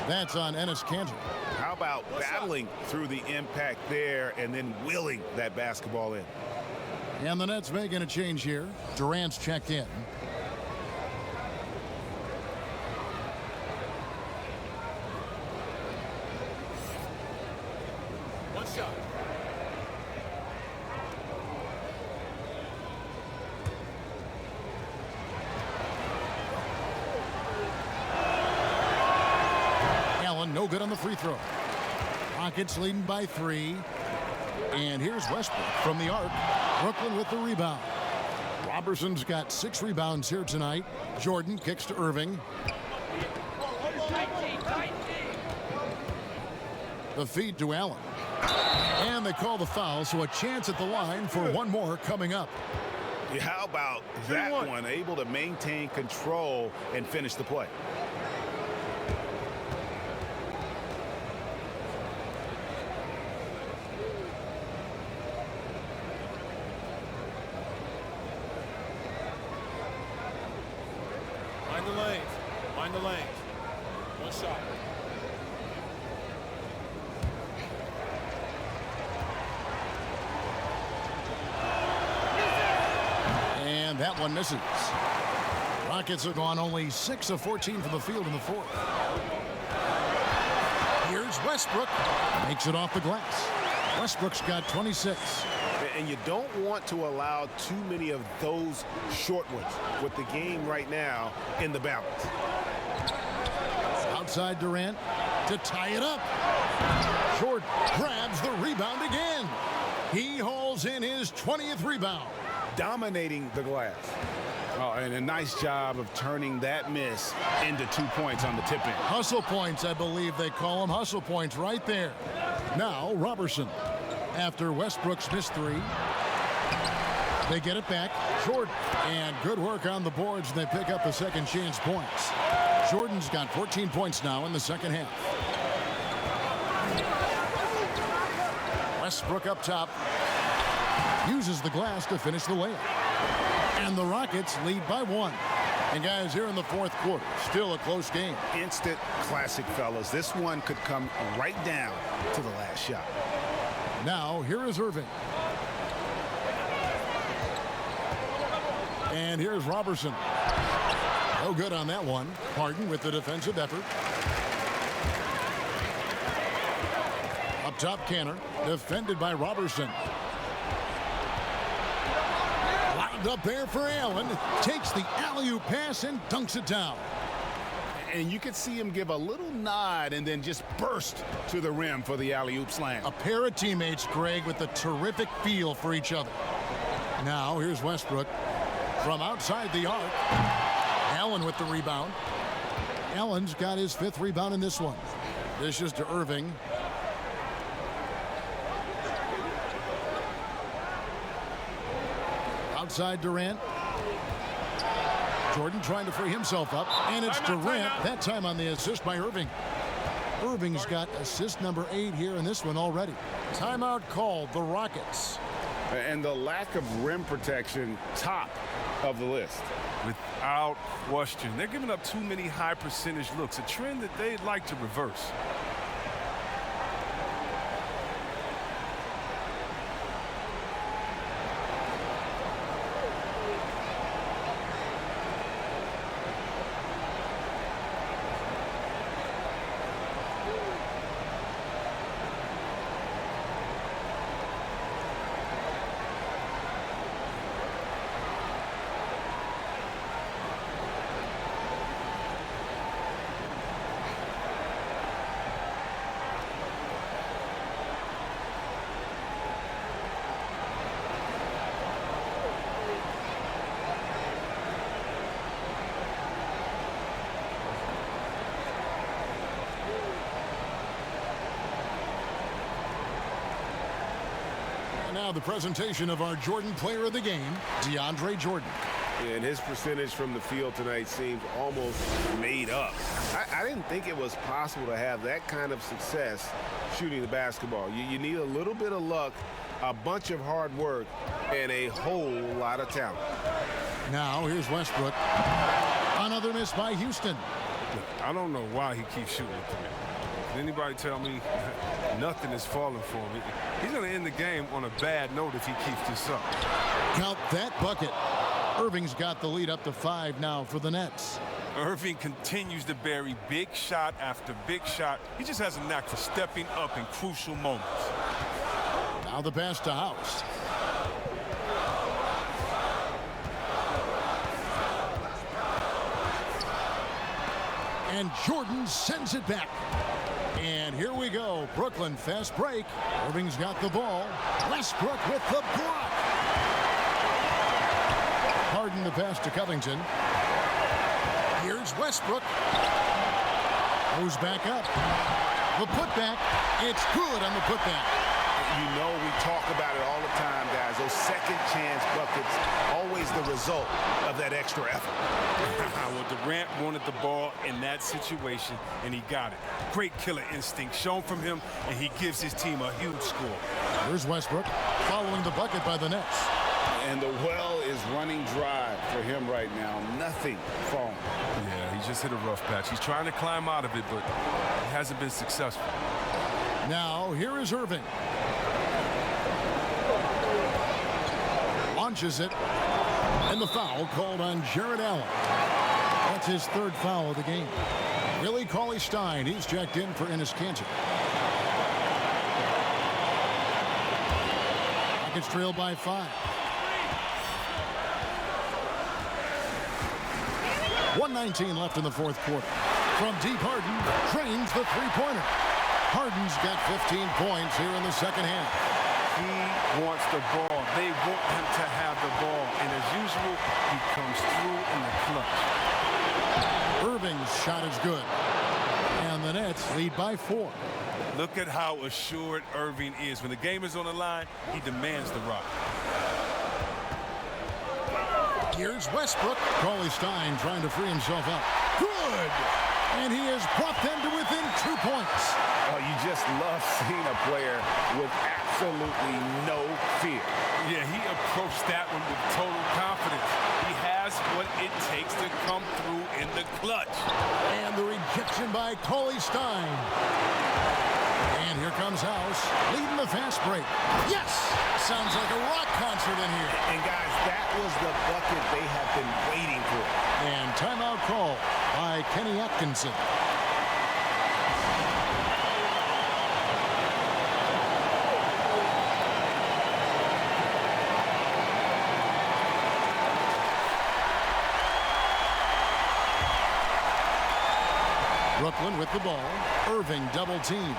That's on Enes Kanter. How about battling through the impact there and then willing that basketball in? And the Nets making a change here. Durant's checked in. One shot. Allen, no good on the free throw. Rockets leading by 3. And here's Westbrook from the arc. Brooklyn with the rebound. Robertson's got 6 rebounds here tonight. Jordan kicks to Irving. The feed to Allen. And they call the foul, so a chance at the line for one more coming up. Yeah, how about that one? Able to maintain control and finish the play. Mind the lanes. Mind the lanes. One shot. And that one misses. Rockets have gone only 6 of 14 from the field in the fourth. Here's Westbrook. Makes it off the glass. Westbrook's got 26. And you don't want to allow too many of those short ones with the game right now in the balance. Outside Durant to tie it up. Jordan grabs the rebound again. He hauls in his 20th rebound. Dominating the glass. Oh, and a nice job of turning that miss into 2 points on the tip in. Hustle points, I believe they call them. Hustle points right there. Now Robertson. After Westbrook's missed three, they get it back. Jordan, and good work on the boards. They pick up the second chance points. Jordan's got 14 points now in the second half. Westbrook up top. Uses the glass to finish the layup. And the Rockets lead by 1. And guys, here in the fourth quarter, still a close game. Instant classic, fellas. This one could come right down to the last shot. Now, here is Irving. And here's Robertson. No good on that one. Harden with the defensive effort. Up top, Canner. Defended by Robertson. Lobbed up there for Allen. Takes the alley-oop pass and dunks it down. And you could see him give a little nod and then just burst to the rim for the alley-oop slam. A pair of teammates, Greg, with a terrific feel for each other. Now, here's Westbrook from outside the arc. Allen with the rebound. Allen's got his 5th rebound in this one. This is to Irving. Outside Durant. Jordan trying to free himself up, and it's Durant, that time on the assist by Irving. Irving's got assist number 8 here in this one already. Timeout called, the Rockets. And the lack of rim protection, top of the list. Without question. They're giving up too many high percentage looks, a trend that they'd like to reverse. Now the presentation of our Jordan player of the game, DeAndre Jordan. And his percentage from the field tonight seems almost made up. I didn't think it was possible to have that kind of success shooting the basketball. You need a little bit of luck, a bunch of hard work, and a whole lot of talent. Now here's Westbrook. Another miss by Houston. I don't know why he keeps shooting it to me. Can anybody tell me nothing is falling for him? He's going to end the game on a bad note if he keeps this up. Count that bucket. Irving's got the lead up to 5 now for the Nets. Irving continues to bury big shot after big shot. He just has a knack for stepping up in crucial moments. Now the pass to House. And Jordan sends it back. And here we go. Brooklyn fast break. Irving's got the ball. Westbrook with the block. Harden the pass to Covington. Here's Westbrook. Goes back up. The putback. It's good on the putback. You know we talk about it all the time, guys. Those second chance buckets, always the result of that extra effort. Well, Durant wanted the ball in that situation, and he got it. Great killer instinct shown from him, and he gives his team a huge score. Here's Westbrook following the bucket by the Nets. And the well is running dry for him right now. Nothing falling. Yeah, he just hit a rough patch. He's trying to climb out of it, but he hasn't been successful. Now, here is Irving. Launches it. And the foul called on Jared Allen. That's his 3rd foul of the game. Willie Cauley-Stein, he's checked in for Ennis Cantor. Rockets trail by 5. 1:19 left in the fourth quarter. From deep, Harden trains the three-pointer. Harden's got 15 points here in the second half. He wants the ball. They want him to have the ball. And as usual, he comes through in the clutch. Irving's shot is good. And the Nets lead by 4. Look at how assured Irving is. When the game is on the line, he demands the rock. Here's Westbrook. Cauley-Stein trying to free himself up. Good! And he has brought them to within 2 points. Oh, you just love seeing a player with absolutely no fear. Yeah, he approached that one with total confidence. He has what it takes to come through in the clutch. And the rejection by Cauley-Stein. And here comes House, leading the fast break. Yes! Sounds like a rock concert in here. And guys, that was the bucket they have been waiting for. And timeout call by Kenny Atkinson. Brooklyn with the ball. Irving double team.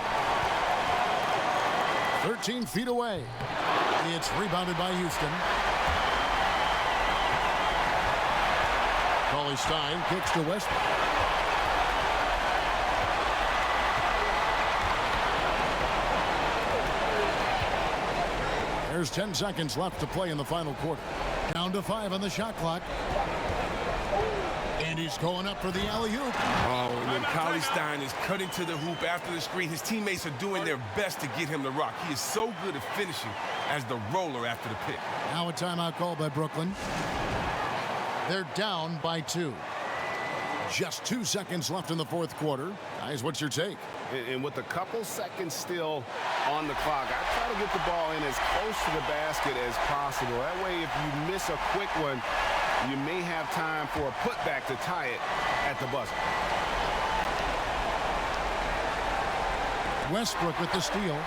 13 feet away. It's rebounded by Houston. Cauley-Stein kicks to Westbrook. There's 10 seconds left to play in the final quarter. Down to 5 on the shot clock. And he's going up for the alley-oop. Oh, and then Cauley-Stein is cutting to the hoop after the screen. His teammates are doing their best to get him the rock. He is so good at finishing as the roller after the pick. Now a timeout call by Brooklyn. They're down by 2. Just 2 seconds left in the fourth quarter. Guys, what's your take? And with a couple seconds still on the clock, I try to get the ball in as close to the basket as possible. That way, if you miss a quick one, you may have time for a putback to tie it at the buzzer. Westbrook with the steal.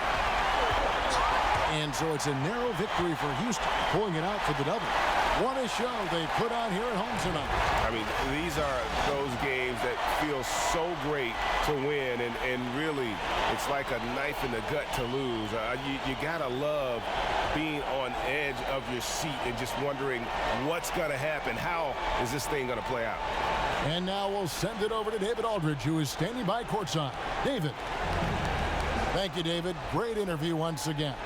And so it's a narrow victory for Houston, pulling it out for the double. What a show they put on here at home tonight. I mean, these are those games that feel so great to win, and really, it's like a knife in the gut to lose. You gotta love being on edge of your seat and just wondering what's gonna happen. How is this thing gonna play out? And now we'll send it over to David Aldridge, who is standing by courtside. David. Thank you, David. Great interview once again.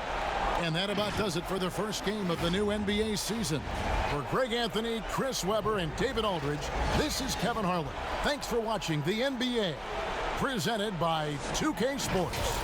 And that about does it for the first game of the new NBA season. For Greg Anthony, Chris Webber, and David Aldridge, this is Kevin Harlan. Thanks for watching the NBA, presented by 2K Sports.